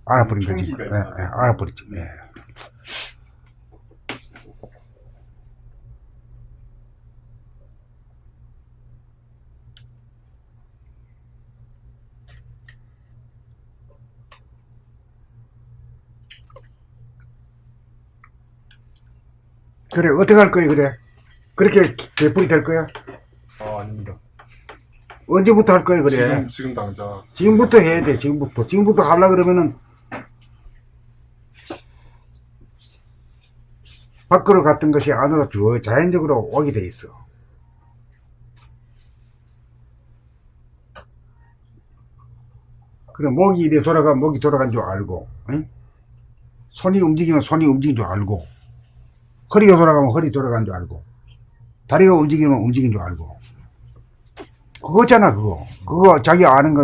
알아버린 거지. 총기가 예, 있나? 예, 알아버렸지. 예. 그래, 어떻게 할 거야, 그래? 그렇게 개뿔이 될 거야? 아닙니다. 언제부터 할 거야, 그래? 지금 당장. 지금부터 해야 돼, 지금부터. 지금부터 하려고 그러면은, 밖으로 갔던 것이 안으로 쭉 자연적으로 오게 돼 있어. 그래, 목이 이래 돌아가면 목이 돌아간 줄 알고, 응? 손이 움직이면 손이 움직인 줄 알고, 허리가 돌아가면 허리 돌아간 줄 알고, 다리가 움직이면 움직인 줄 알고. 그거잖아, 그거. 그거 자기 아는 거,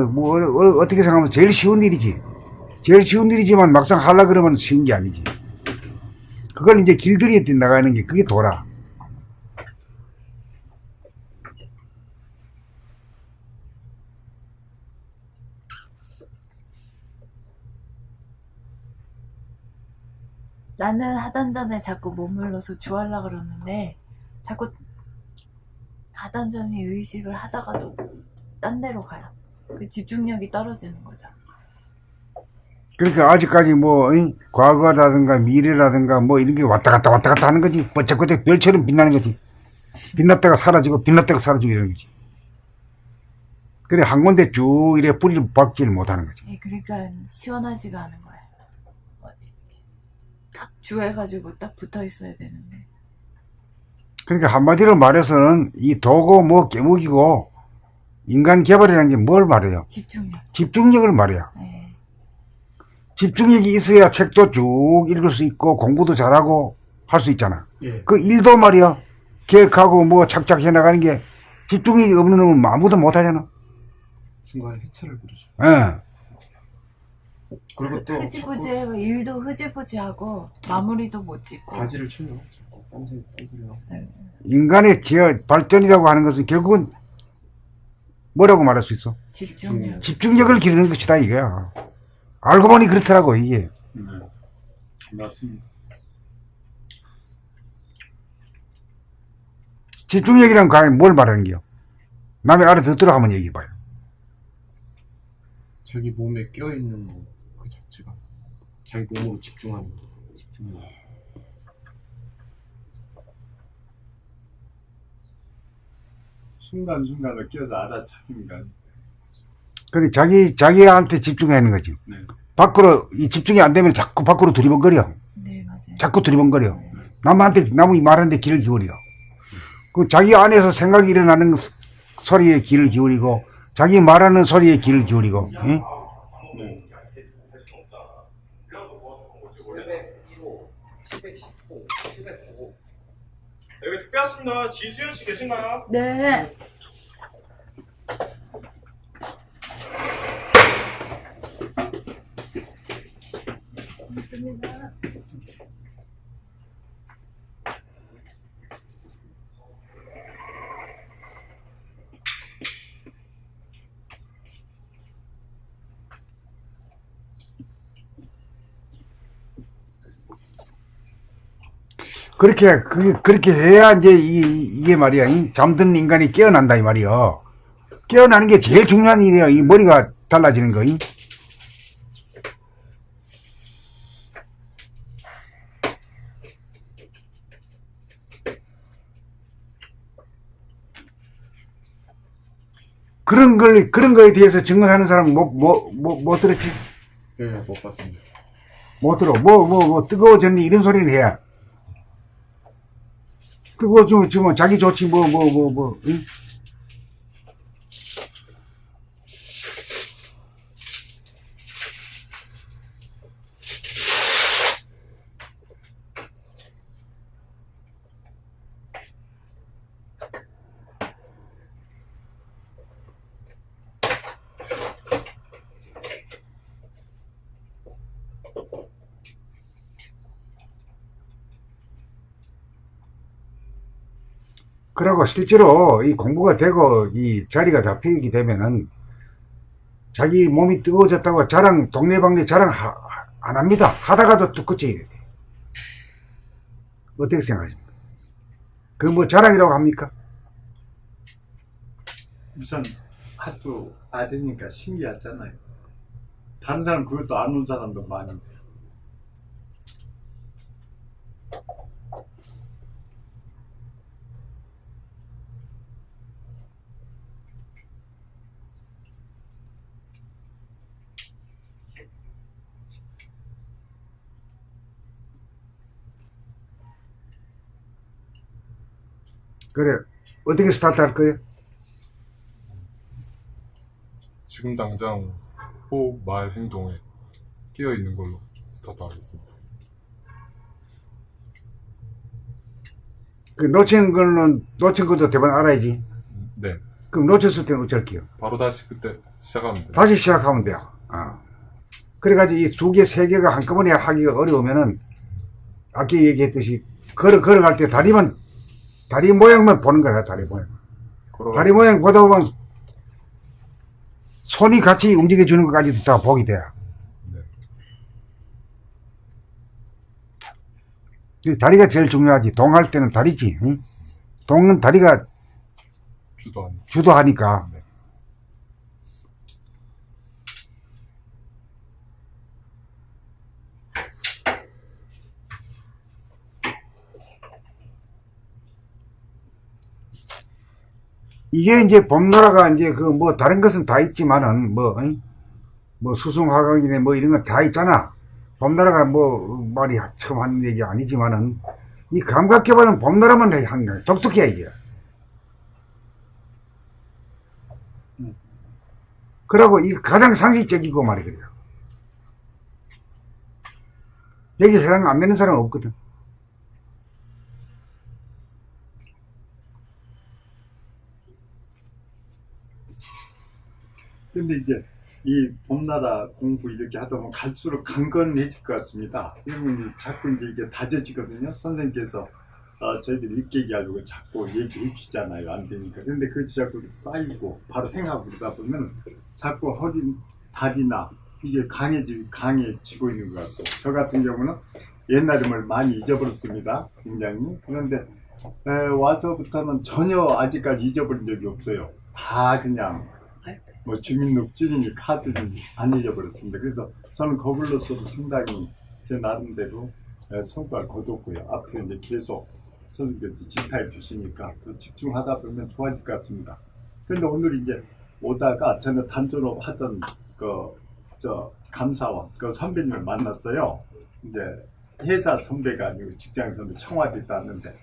어떻게 생각하면 제일 쉬운 일이지. 제일 쉬운 일이지만 막상 하려고 그러면 쉬운 게 아니지. 그걸 이제 길들이에 나가는 게 그게 도라. 나는 하단전에 자꾸 머물러서 주하려고 그러는데 자꾸 하단전이 의식을 하다가도 딴 데로 가요. 그 집중력이 떨어지는 거죠. 그러니까 아직까지 과거라든가 미래라든가 이런 게 왔다 갔다 하는 거지. 번쩍번쩍 별처럼 빛나는 거지. 빛났다가 사라지고 빛났다가 사라지고 이러는 거지. 그래, 한 군데 쭉 이래 뿌리를 박지를 못하는 거지. 예, 그러니까 시원하지가 않은 거예요. 딱 주해가지고 딱 붙어 있어야 되는데. 그러니까 한마디로 말해서는 이 도고 깨무기고 인간 개발이라는 게 뭘 말해요? 집중력. 집중력을 말해요. 예. 집중력이 있어야 책도 쭉 읽을 수 있고 공부도 잘하고 할 수 있잖아. 예. 그 일도 말이야. 계획하고 착착해 나가는 게 집중력이 없는 놈은 아무도 못 하잖아. 중간에 해체를 부르죠. 예. 그리고 또 흐지부지해. 일도 흐지부지하고 마무리도 못 짓고. 가지를 쳐요. 딴소리 하고. 인간의 발전이라고 하는 것은 결국은 뭐라고 말할 수 있어? 집중력. 집중력을 기르는 것이다, 이거야. 알고 보니 그렇더라고, 이게. 네. 맞습니다. 집중력이란 과연 뭘 말하는 게요? 남이 알아듣도록 한번 얘기해봐요. 자기 몸에 껴있는 그 자체가 자기 몸으로 집중하는 거. 집중력. 순간순간을 끼어서 알아차리는 거 아니에요? 그래, 자기한테 집중하는 거지. 네. 밖으로 이 집중이 안 되면 자꾸 밖으로 두리번거려. 네, 맞아요. 자꾸 두리번거려. 남이 말하는데 귀를 기울여. 그 자기 안에서 생각이 일어나는 소리에 귀를 기울이고 자기 말하는 소리에 귀를 기울이고. 응? 여기 택배 왔습니다. 지수연 씨 계신가요? 네. 그렇게 해야 이제 이게 말이야. 이 잠드는 인간이 깨어난다 이 말이야. 깨어나는 게 제일 중요한 일이야. 이 머리가 달라지는 거. 이. 그런 거에 대해서 증언하는 사람 못 들었지? 네, 못 봤습니다. 못 들어. 뜨거워졌니? 이런 소리는 해야. 그거 좀 자기 좋지, 응? 그러고 실제로 이 공부가 되고 이 자리가 잡히게 되면은 자기 몸이 뜨거워졌다고 동네방네 자랑 안 합니다. 하다가도 또 끝이 돼. 어떻게 생각하십니까? 그 뭐 자랑이라고 합니까? 우선 하도 아니니까 신기하잖아요. 다른 사람 그것도 안 온 사람도 많은데. 그래. 어떻게 스타트 할 거예요? 지금 당장 호흡, 말, 행동에 끼어 있는 걸로 스타트하겠습니다. 그 놓친 것도 대번 알아야지. 네, 그럼 놓쳤을 때는 어쩔게요? 바로 다시 그때 시작하면 돼요. 다시 시작하면 돼요. 그래가지고 이 두 개, 세 개가 한꺼번에 하기가 어려우면은, 아까 얘기했듯이, 걸어갈 때 다리 모양만 보는 거야, 다리 모양. 다리 모양 보다 보면, 손이 같이 움직여주는 것까지도 다 보게 돼요. 네. 다리가 제일 중요하지. 동할 때는 다리지. 응? 동은 다리가 주도하니까. 네. 이게 이제 봄나라가 이제 다른 것은 다 있지만은, 수승화강이네 이런 거 다 있잖아. 봄나라가 말이 처음 하는 얘기 아니지만은, 이 감각 개발은 봄나라만 하는 거야. 독특해, 이게. 그러고 이 가장 상식적이고 말이거든요. 여기 해당 안 되는 사람은 없거든. 근데 이제 이 봄나라 공부 이렇게 하다 보면 갈수록 강건해질 것 같습니다. 그러면 자꾸 이게 다져지거든요. 선생님께서 저희들이 읽게 얘기하고 자꾸 얘기해 주잖아요. 안 되니까. 근데 그것이 자꾸 쌓이고 바로 행하고 그러다 보면 자꾸 허리, 다리나 이게 강해지고 있는 것 같고, 저 같은 경우는 옛날임을 많이 잊어버렸습니다. 굉장히. 그런데 와서부터는 전혀 아직까지 잊어버린 적이 없어요. 다 그냥 주민등록증이니 카드니 안 잊어버렸습니다. 그래서 저는 거불로서도 상당히 제 나름대로 성과를 거뒀고요. 앞으로 이제 계속 선생님께서 지타해 주시니까 더 집중하다 보면 좋아질 것 같습니다. 그런데 오늘 이제 오다가 저는 단조로 하던 감사원 그 선배님을 만났어요. 이제 회사 선배가 아니고 직장 선배 청와대에 있다는데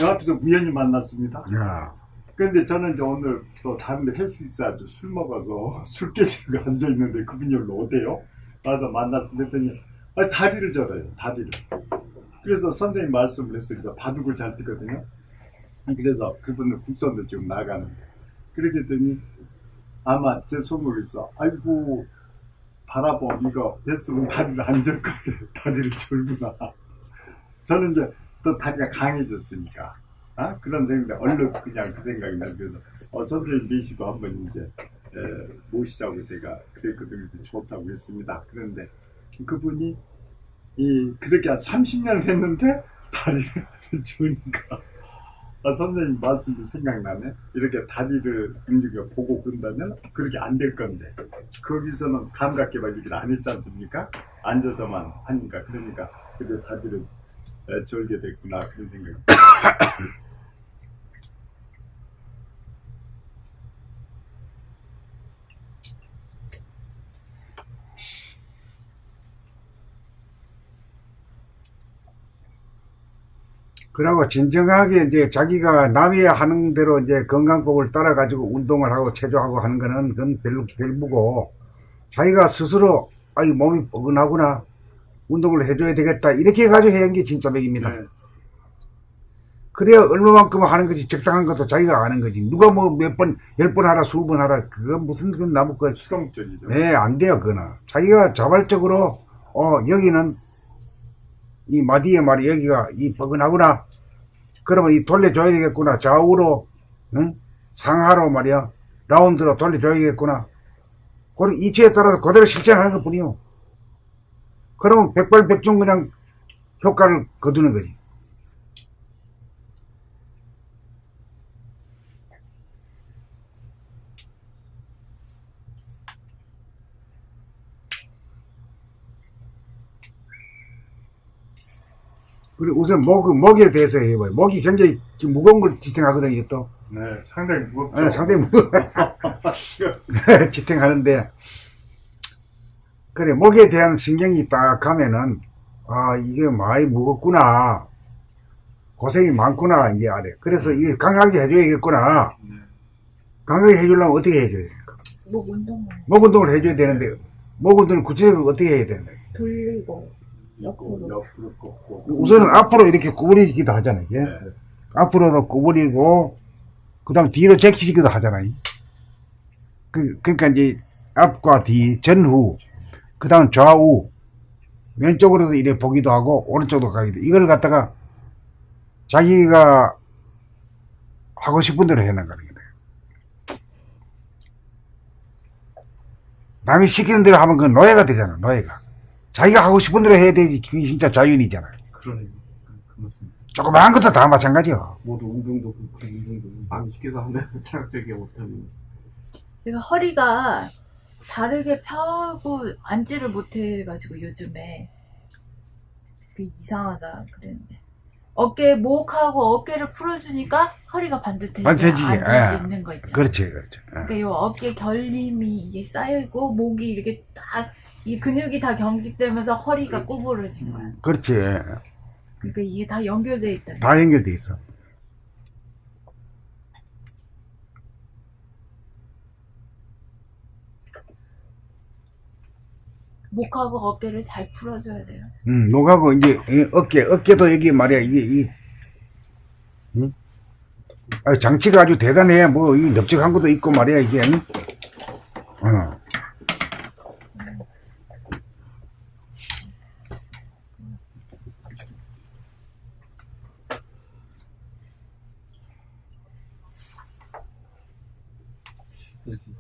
여 앞에서 우연히 만났습니다. 야, 근데 저는 이제 오늘 또 다른 데 회식 있어가지고 술 먹어서 술 깨지고 앉아있는데 그분이 여기로 오대요. 와서 만났더니 다리를 절어요. 다리를. 그래서 선생님 말씀을 했어요. 바둑을 잘 뛰거든요. 그래서 그분은 국선도 지금 나가는데 그렇게 했더니 아마 제 소문에서 아이고 바라봄 이거 뱃속은 다리를 안 절거든. 다리를 절구나. 저는 이제 또 다리가 강해졌으니까 그런 생각 얼른 그냥 그 생각이 나요. 그래서 선생님 모시고 한번 이제 모시자고 제가 그랬거든요. 좋다고 했습니다. 그런데 그분이 그렇게 한 30년을 했는데 다리를 주니까 선생님 말씀도 생각나네. 이렇게 다리를 움직여 보고 그런다면 그렇게 안 될 건데 거기서는 감각개발 얘기를 안 했지 않습니까? 앉아서만 하니까. 그러니까 그래 다리를 절게 됐구나 그런 생각이 그러고 진정하게 이제 자기가 남이 하는 대로 이제 건강법을 따라가지고 운동을 하고 체조하고 하는 거는 그건 별무고 자기가 스스로 이 몸이 뻐근하구나 운동을 해줘야 되겠다 이렇게 해가지고 해야 하는 게 진짜 맥입니다. 네. 그래야 얼마만큼 하는 것이 적당한 것도 자기가 아는 거지. 누가 뭐 몇 번, 10번 하라, 20번 하라. 그건 무슨, 그건 나무 거. 수동적이죠. 네, 안 돼요, 그거는. 자기가 자발적으로, 여기는, 이 마디의 말이 여기가 이 뻐근하구나. 그러면 이 돌려줘야 되겠구나. 좌우로, 응? 상하로 말이야. 라운드로 돌려줘야겠구나. 그리고 이치에 따라서 그대로 실천하는 것 뿐이요. 그러면 백발백중 그냥 효과를 거두는 거지. 그리고 우선 목에 대해서 해봐요. 목이 굉장히 지금 무거운 걸 지탱하거든요, 또. 네, 상당히 무겁죠. 네, 상당히 무거워. 지탱하는데, 그래, 목에 대한 신경이 딱 가면은, 이게 많이 무겁구나. 고생이 많구나, 이제 알아요. 그래서 이게 강하게 해줘야겠구나. 강하게 해주려면 어떻게 해줘야 됩니까? 목 운동을 목 운동을 해줘야 되는데, 목 운동을 구체적으로 어떻게 해야 되나? 돌리고 옆으로 꺾고. 우선은 앞으로 이렇게 구부리기도 하잖아요. 이게. 네. 앞으로도 구부리고, 그 다음 뒤로 제키시기도 하잖아요. 그러니까 이제 앞과 뒤, 전후, 그 다음 좌우, 왼쪽으로도 이래 보기도 하고, 오른쪽으로 가기도. 이걸 갖다가 자기가 하고 싶은 대로 해나가는 거예요. 남이 시키는 대로 하면 그건 노예가 되잖아, 노예가. 자기가 하고 싶은 대로 해야 되지. 그게 진짜 자유인이잖아. 그러네요. 그 맞습니다. 조그마한 것도 다 마찬가지야. 모두 운동도 그렇고 운동도 남이 시켜서 하면 자극적이 못하면 내가 허리가 바르게 펴고 앉지를 못해가지고 요즘에 그게 이상하다 그랬는데 목하고 어깨를 풀어주니까 허리가 반듯해져 반듯해지지. 앉을 수 있는 거 있잖아. 그렇지, 그렇지. 그러니까 이 어깨 결림이 이게 쌓여있고 목이 이렇게 딱 이 근육이 다 경직되면서 허리가 구부러진 거야. 그렇지. 그러니까 이게 다 연결돼 있다. 다 연결돼 있어. 목하고 어깨를 잘 풀어줘야 돼요. 목하고 이제 어깨도 여기 말이야 이게 응? 장치가 아주 대단해. 뭐 이 넓적한 것도 있고 말이야 이게. 응?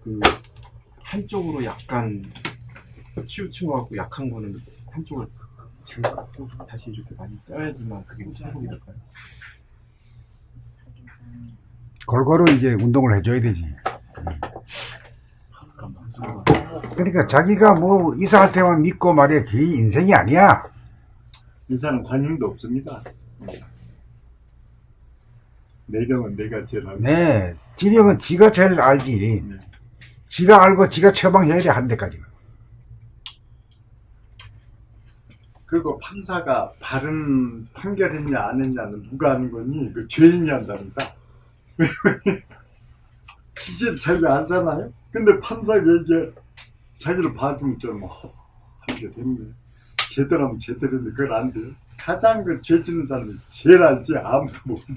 그 한쪽으로 약간 치우친 것 같고 약한 거는 한쪽을 잘 쓰고 다시 이렇게 많이 써야지만 그게 회복이 될까요? 골고루 이제 운동을 해줘야 되지. 그러니까 자기가 뭐 의사한테만 믿고 말이야 그게 인생이 아니야. 인사는 관심도 없습니다. 내 병은 내가 제일 알고. 네, 지병은 지가 제일 알지. 네. 지가 알고 지가 처방해야 돼 한 대까지. 그리고 판사가 바른 판결했냐 안 했냐는 누가 하는 거니? 그 죄인이 한답니다. 기시를 자기가 알잖아요? 근데 판사가 이게 자기를 봐주면 좀 하게 됐네. 제대로 하면 제대로인데 그걸 안 돼요. 가장 그 죄 짓는 사람이 제일 알지 아무도 모르고.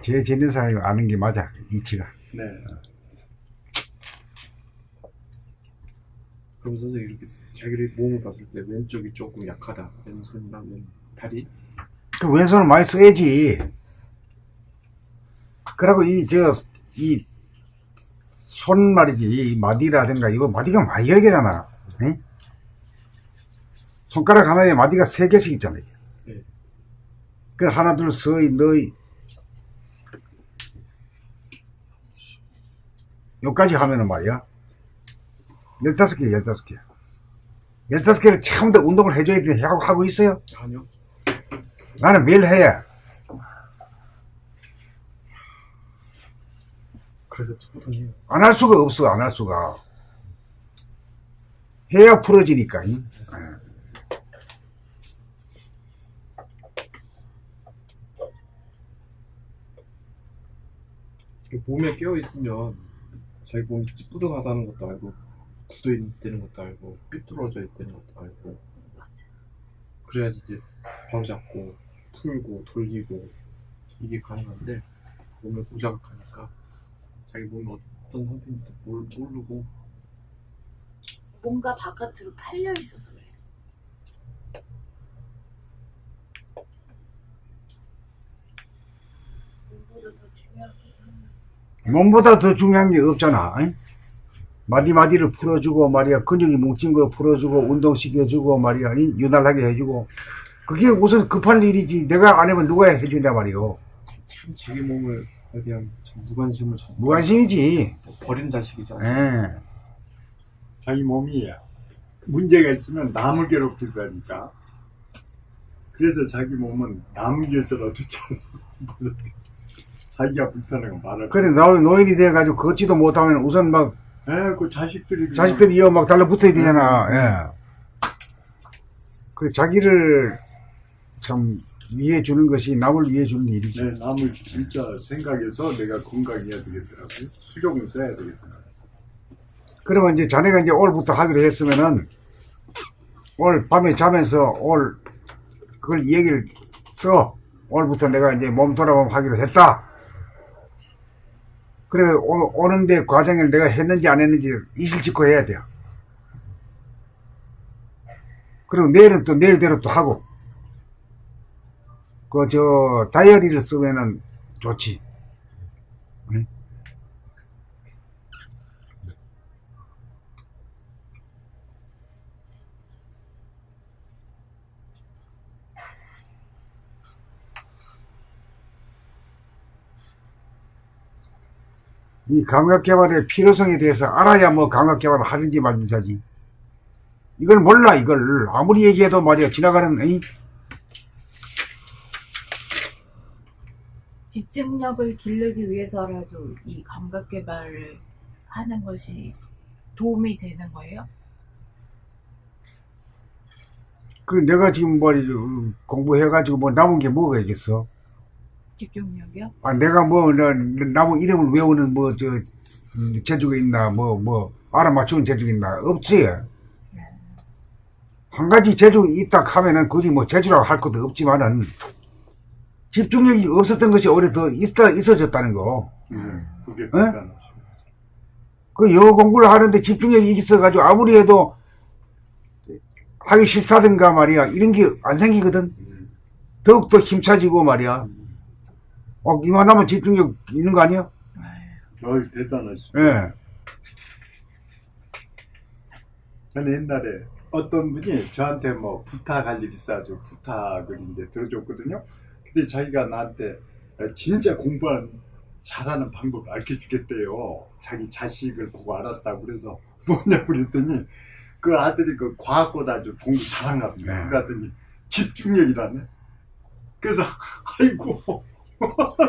죄 짓는 사람이 아는 게 맞아, 이치가. 네. 그럼 선생님 이렇게 자기의 몸을 봤을 때 왼쪽이 조금 약하다. 왼손이랑 왼다리. 그 왼손을 많이 써야지. 그리고 이 손 말이지, 이 마디라든가, 이거 마디가 많이 여러 개잖아. 응? 손가락 하나에 마디가 3개씩 있잖아요. 네. 그 하나, 둘, 서이, 너이. 여기까지 하면은 말이야. 15개, 15개. 15개를 처음부터 운동을 해줘야 되는데 하고 있어요? 아니요. 나는 매일 해. 그래서 보통 해요. 안 할 수가 없어, 안 할 수가. 해야 풀어지니까. 응? 몸에 깨어 있으면 자기 몸이 찌뿌둥하다는 것도 알고 굳어 있다는 것도 알고 삐뚤어져 있다는 것도 알고 그래야지 이제 바로 잡고 풀고 돌리고 이게 가능한데 몸을 무자극하니까 자기 몸이 어떤 상태인지도 모르고 뭔가 바깥으로 팔려 있어서 그래. 몸보다 더 중요한 게 몸보다 더 중요한 게 없잖아. 응? 마디마디를 풀어주고 말이야. 근육이 뭉친 거 풀어주고 운동시켜주고 말이야. 응? 유날하게 해주고. 그게 우선 급한 일이지. 내가 안 하면 누가 해주냐 말이요. 참 자기 몸을 대한 참 무관심을 무관심이지. 버린 자식이지 않습니까? 예. 자기 몸이 문제가 있으면 남을 괴롭힐 거니까. 그래서 자기 몸은 남을 위해서라도 참 자기가 불편한 거 말할 그래, 노인이 돼가지고 걷지도 못하면 우선 막 그 자식들이 그냥 자식들이 이어 막 달라붙어야 되잖아. 예. 그 자기를 참 위해 주는 것이 남을 위해 주는 일이지. 네, 남을 진짜 생각해서 내가 건강해야 되겠더라고요. 수족을 써야 되겠더라고요. 그러면 이제 자네가 이제 올부터 하기로 했으면은 올 밤에 자면서 올 그걸 얘기를 써. 올부터 내가 이제 몸 돌아보면 하기로 했다. 그래 오는데 과정을 내가 했는지 안 했는지 이실직고 해야 돼요. 그리고 내일은 또 내일대로 또 하고 그 다이어리를 쓰면은 좋지. 응? 이 감각개발의 필요성에 대해서 알아야 뭐 감각개발을 하든지 말든지 하지. 이걸 몰라, 이걸. 아무리 얘기해도 말이야, 지나가는, 에이? 집중력을 기르기 위해서라도 이 감각 개발을 하는 것이 도움이 되는 거예요? 그 내가 지금 공부해가지고 뭐 남은 게 뭐가 있겠어? 집중력이요? 아, 내가 남은 이름을 외우는 재주가 있나, 알아맞추는 재주가 있나? 없지. 한 가지 재주가 있다 하면은 그게 뭐 재주라고 할 것도 없지만은 집중력이 없었던 것이 오히려 더 있어졌다는 거. 그게 어? 그 영어 공부를 하는데 집중력이 있어가지고 아무리 해도 하기 싫다든가 말이야. 이런 게 안 생기거든. 더욱더 힘차지고 말이야. 이만하면 집중력 있는 거 아니야? 대단하시죠. 예. 저는 옛날에 어떤 분이 저한테 뭐 부탁할 일이 있어가지고 부탁을 이제 들어줬거든요. 근데 자기가 나한테 진짜 잘하는 방법을 알려 주겠대요. 자기 자식을 보고 알았다고. 그래서 뭐냐고 그랬더니 그 아들이 그 과학보다 아주 공부 잘한가 보네. 네. 그랬더니 집중력이라네. 그래서 아이고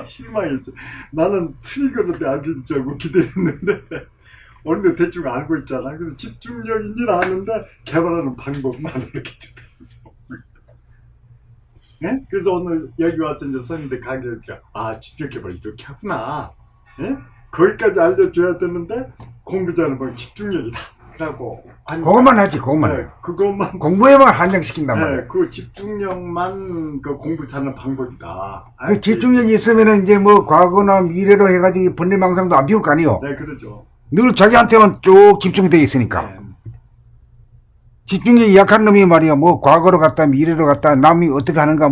실망했죠. 나는 트리거로 알려줄 줄 알고 기대했는데 어느 데 대충 알고 있잖아. 그래서 집중력인지라 하는데 개발하는 방법만 이렇게 주더라고. 네? 그래서 오늘 여기 와서 이제 선생님들 강의를 이렇게 집중력 개발 이렇게 하구나. 예? 거기까지 알려줘야 되는데 공부 잘하는 방 집중력이다. 라고. 그것만 하지, 그것만. 네, 그것만. 공부에만 한정시킨단 말이야. 네, 그 집중력만 그 공부 잘하는 방법이다. 그 집중력이 있으면은 이제 뭐 과거나 미래로 해가지고 번뇌망상도 안 피울 거 아니에요. 네, 그러죠. 늘 자기한테만 쭉 집중이 돼 있으니까. 네. 집중력이 약한 놈이 말이야. 뭐 과거로 갔다 미래로 갔다 남이 어떻게 하는가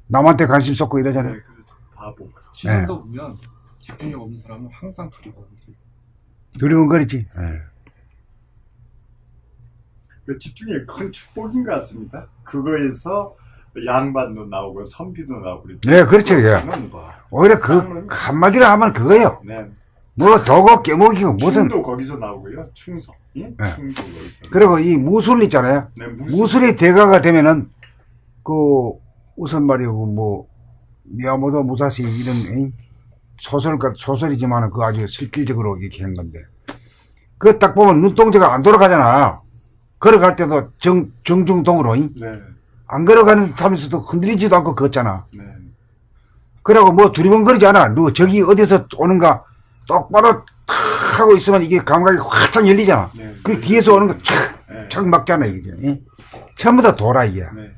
남한테 관심 쏟고 이러잖아요. 네, 그렇죠. 바보. 시선도 보면 집중력 없는 사람은 항상 두리거든요. 두리번거리지. 그 집중력이 큰 축복인 것 같습니다. 그거에서 양반도 나오고 선비도 나오고. 네, 그렇죠. 예. 오히려 그 한마디로 하면 그거예요. 네. 뭐 도고 깨먹이고 무슨. 충도 거기서 나오고요. 충성. 예? 네. 충도 거기서. 그리고 이 무술 있잖아요. 네, 무술의 대가가 되면은 우선 말이고 미야모토 무사시 이런 소설이지만은 그 아주 실질적으로 이렇게 한 건데 그 딱 보면 눈동자가 안 돌아가잖아. 걸어갈 때도 정중동으로 네. 안 걸어가는 듯 하면서도 흔들리지도 않고 걷잖아. 네. 그러고 두리번거리지 않아. 너 저기 어디서 오는가 똑바로 탁 하고 있으면 이게 감각이 확 열리잖아. 네. 그 뒤에서 오는 거 네. 착 막잖아 이게. 예? 전부 다 돌아 이게. 네.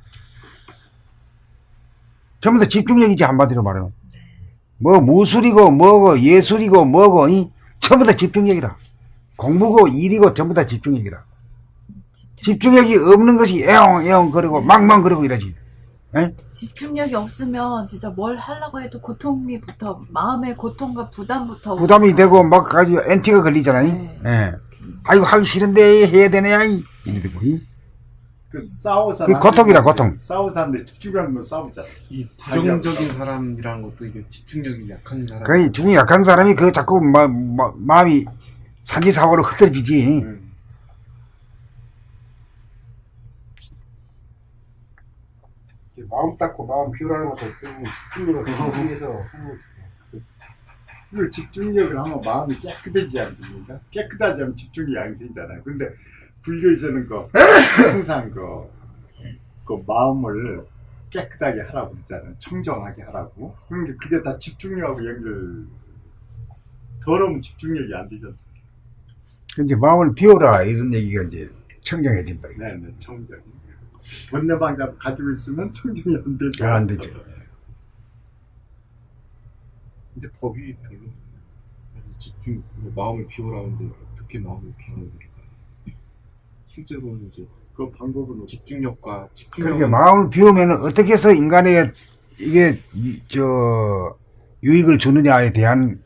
전부 다 집중력이지 한마디로 말하면. 무술이고 뭐고 예술이고 뭐고 전부 다 집중력이라. 공부고 일이고 전부 다 집중력이라. 집중력이 없는 것이 애옹애옹 거리고 망망 거리고 이러지. 에? 집중력이 없으면 진짜 뭘 하려고 해도 고통이 붙어. 마음의 고통과 부담부터. 부담이 되고 막 아주 엔티가 걸리잖아요. 네. 예. 아이고 하기 싫은데 해야 되냐 이러고. 그 싸워서. 그 고통이라 고통. 싸워서 하는데 집중하는 건 싸우잖아. 이 부정적인 사람이라는 것도 이게 집중력이 약한 사람. 그 집중이 약한 사람이 그 자꾸 마음이 사기사고로 흐트러지지. 마음 닦고 마음 비우라는 것도 집중력을 위해서 그 집중력을 하면 마음이 깨끗해지지 않습니까? 깨끗하지 않으면 집중이 양생이잖아요. 근데 불교에서는 항상 그 마음을 깨끗하게 하라고 그러잖아요. 청정하게 하라고. 그러니까 그게 다 집중력하고 더러우면 집중력이 안 되지 않습니까? 이제 마음을 비워라 이런 얘기가 이제 청정해진다. 네네, 청정. 번뇌방잡 가지고 있으면 청정이 안 되죠. 안 되죠. 근데 법이 별로 집중 마음을 비우라는데 어떻게 마음을 비우는 거야? 실제로는 이제 그 방법은 집중력과 그렇게 마음을 비우면 어떻게 해서 인간에게 이게 유익을 주느냐에 대한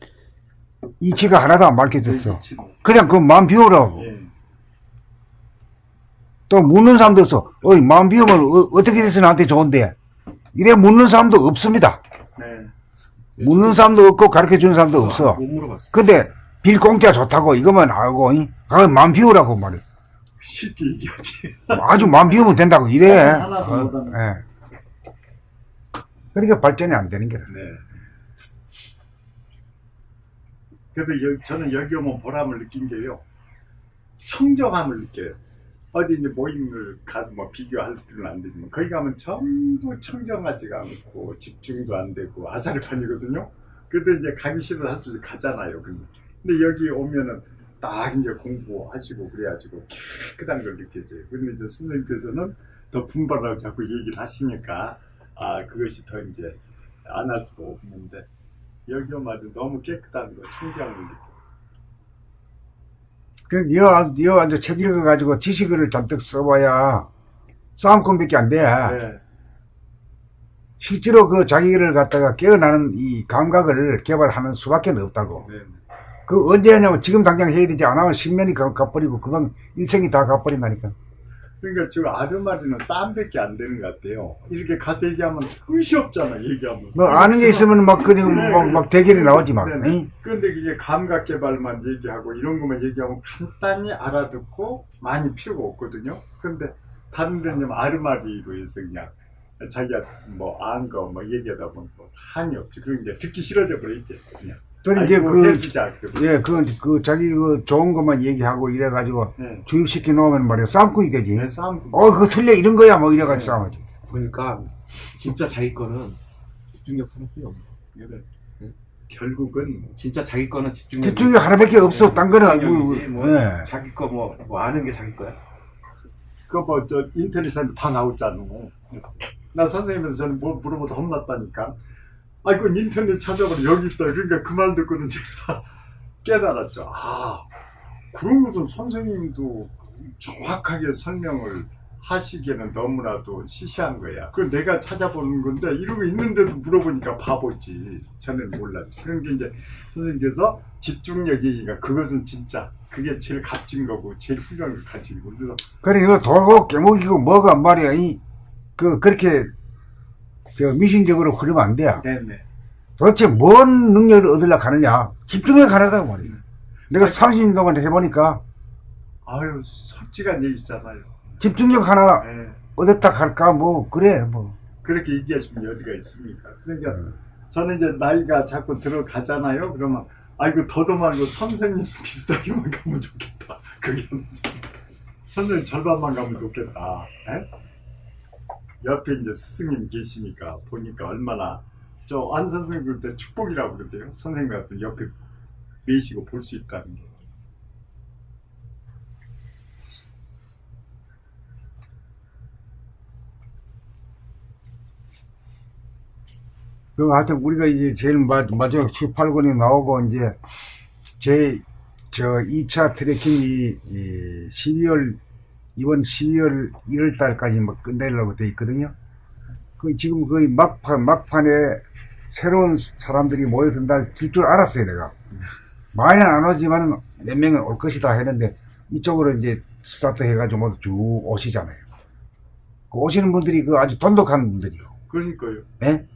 이치가 하나도 안 밝혀졌어. 그냥 그 마음 비우라고. 예. 또 묻는 사람도 없어. 마음 비우면 어떻게 돼서 나한테 좋은데? 이래 묻는 사람도 없습니다. 네. 묻는 사람도 없고 가르쳐 주는 사람도 없어. 못 물어봤어. 근데 빌 공짜 좋다고 이것만 알고 마음 비우라고 말해. 쉽게 얘기하지. 아주 마음 비우면 된다고 이래. 하나도 못하네. 예. 그러니까 발전이 안 되는 거라. 네. 그래도 저는 여기 오면 보람을 느낀 게요. 청정함을 느껴요. 어디 이제 모임을 가서 비교할 필요는 안 되지만 거기 가면 전부 청정하지가 않고 집중도 안 되고 아사르판이거든요. 그래도 이제 가기 싫어서 할 수 가잖아요. 근데 여기 오면은 딱 이제 공부하시고 그래가지고 깨끗한 걸 느껴져요. 근데 이제 선생님께서는 더 분발하고 자꾸 얘기를 하시니까 그것이 더 이제 안 할 수가 없는데 여기 오면 너무 깨끗한 거 청정함을 느껴요. 여 앉아 책 읽어가지고 지식을 잔뜩 써봐야 싸움꾼밖에 안 돼. 네. 실제로 그 자기를 갖다가 깨어나는 이 감각을 개발하는 수밖에 없다고. 네. 그 언제 하냐면 지금 당장 해야 되지 않으면 십년이 가버리고 그만 일생이 다 가버린다니까. 그러니까 저 아드마리는 싸움밖에 안 되는 것 같아요. 이렇게 가서 얘기하면 의시 없잖아. 얘기하면. 아는 게 있으면 막 대결이 나오지 막. 네. 그런데 이게 감각 개발만 얘기하고 이런 것만 얘기하면 간단히 알아듣고 많이 필요가 없거든요. 그런데 다른 데는 아르마리로 해서 그냥 자기가 뭐 안 거 뭐 얘기하다 보면 뭐 한이 없지. 그리고 이제 듣기 싫어져 버리지. 그냥. 그럼 이제 아이고, 해주자. 예, 그 자기 그 좋은 것만 얘기하고 이래가지고 네. 주입시켜 놓으면 말이야 싸움꾼이 되지. 네, 싸움. 그거 틀려 이런 거야 뭐 이래가지고 싸움하지. 보니까 진짜 자기 거는 집중력 하나뿐이 없네. 그래. 결국은 진짜 자기 거는 집중력. 집중이 하나밖에 없어. 딴 거는 집중력이지, 뭐 예. 자기 거 뭐 아는 게 자기 거야. 그거 뭐 저 인터넷에 다 나오잖아. 나 선생님한테 저는 뭐 물어보다 혼났다니까. 아이고 인터넷 찾아보면 여기 있다. 그러니까 그 말 듣고는 제가 깨달았죠. 아, 그런 것은 선생님도 정확하게 설명을 하시기에는 너무나도 시시한 거야. 그걸 내가 찾아보는 건데 이러고 있는데도 물어보니까 바보지. 저는 몰랐지. 그러니까 이제 선생님께서 집중력이니까 그것은 진짜 그게 제일 값진 거고 제일 훌륭한 걸 가지고. 그래서 그래 이거 돌고 깨먹이고 뭐가 말이야 그렇게 미신적으로 흐르면 안 돼. 네네. 도대체 뭔 능력을 얻으려고 하느냐. 집중력 하나다고 말이야. 내가 30년 동안 해보니까 아유 솔직한 얘기잖아요. 집중력 하나 네. 얻었다 할까 뭐 그래 뭐. 그렇게 얘기하시면 어디가 있습니까? 그러니까 저는 이제 나이가 자꾸 들어가잖아요. 그러면 아이고 더도 말고 선생님 비슷하게만 가면 좋겠다. 그게 선생님 절반만 가면 좋겠다. 에? 옆에 이제 스승님 계시니까 보니까 얼마나 저 안 선생님 그럴 때 축복이라고 그러대요. 선생님 같은 옆에 계시고 볼 수 있다는 게. 그 하여튼 우리가 이제 제일 마지막 7, 8권이 나오고 이제 저 2차 트레킹이 이번 12월 1월 달까지 뭐 끝내려고 돼 있거든요. 지금 거의 막판에 새로운 사람들이 모여든다 될 줄 알았어요, 내가. 많이 안 오지만 몇 명은 올 것이다 했는데 이쪽으로 이제 스타트 해가지고 모두 쭉 오시잖아요. 그 오시는 분들이 그 아주 돈독한 분들이요. 그러니까요. 예?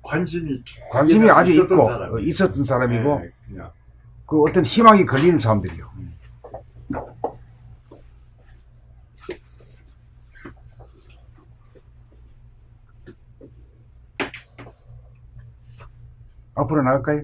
관심이 아주 있었던 있고 사람이. 있었던 사람이고 네, 그냥. 그 어떤 희망이 걸리는 사람들이요. 앞으로 나갈까요?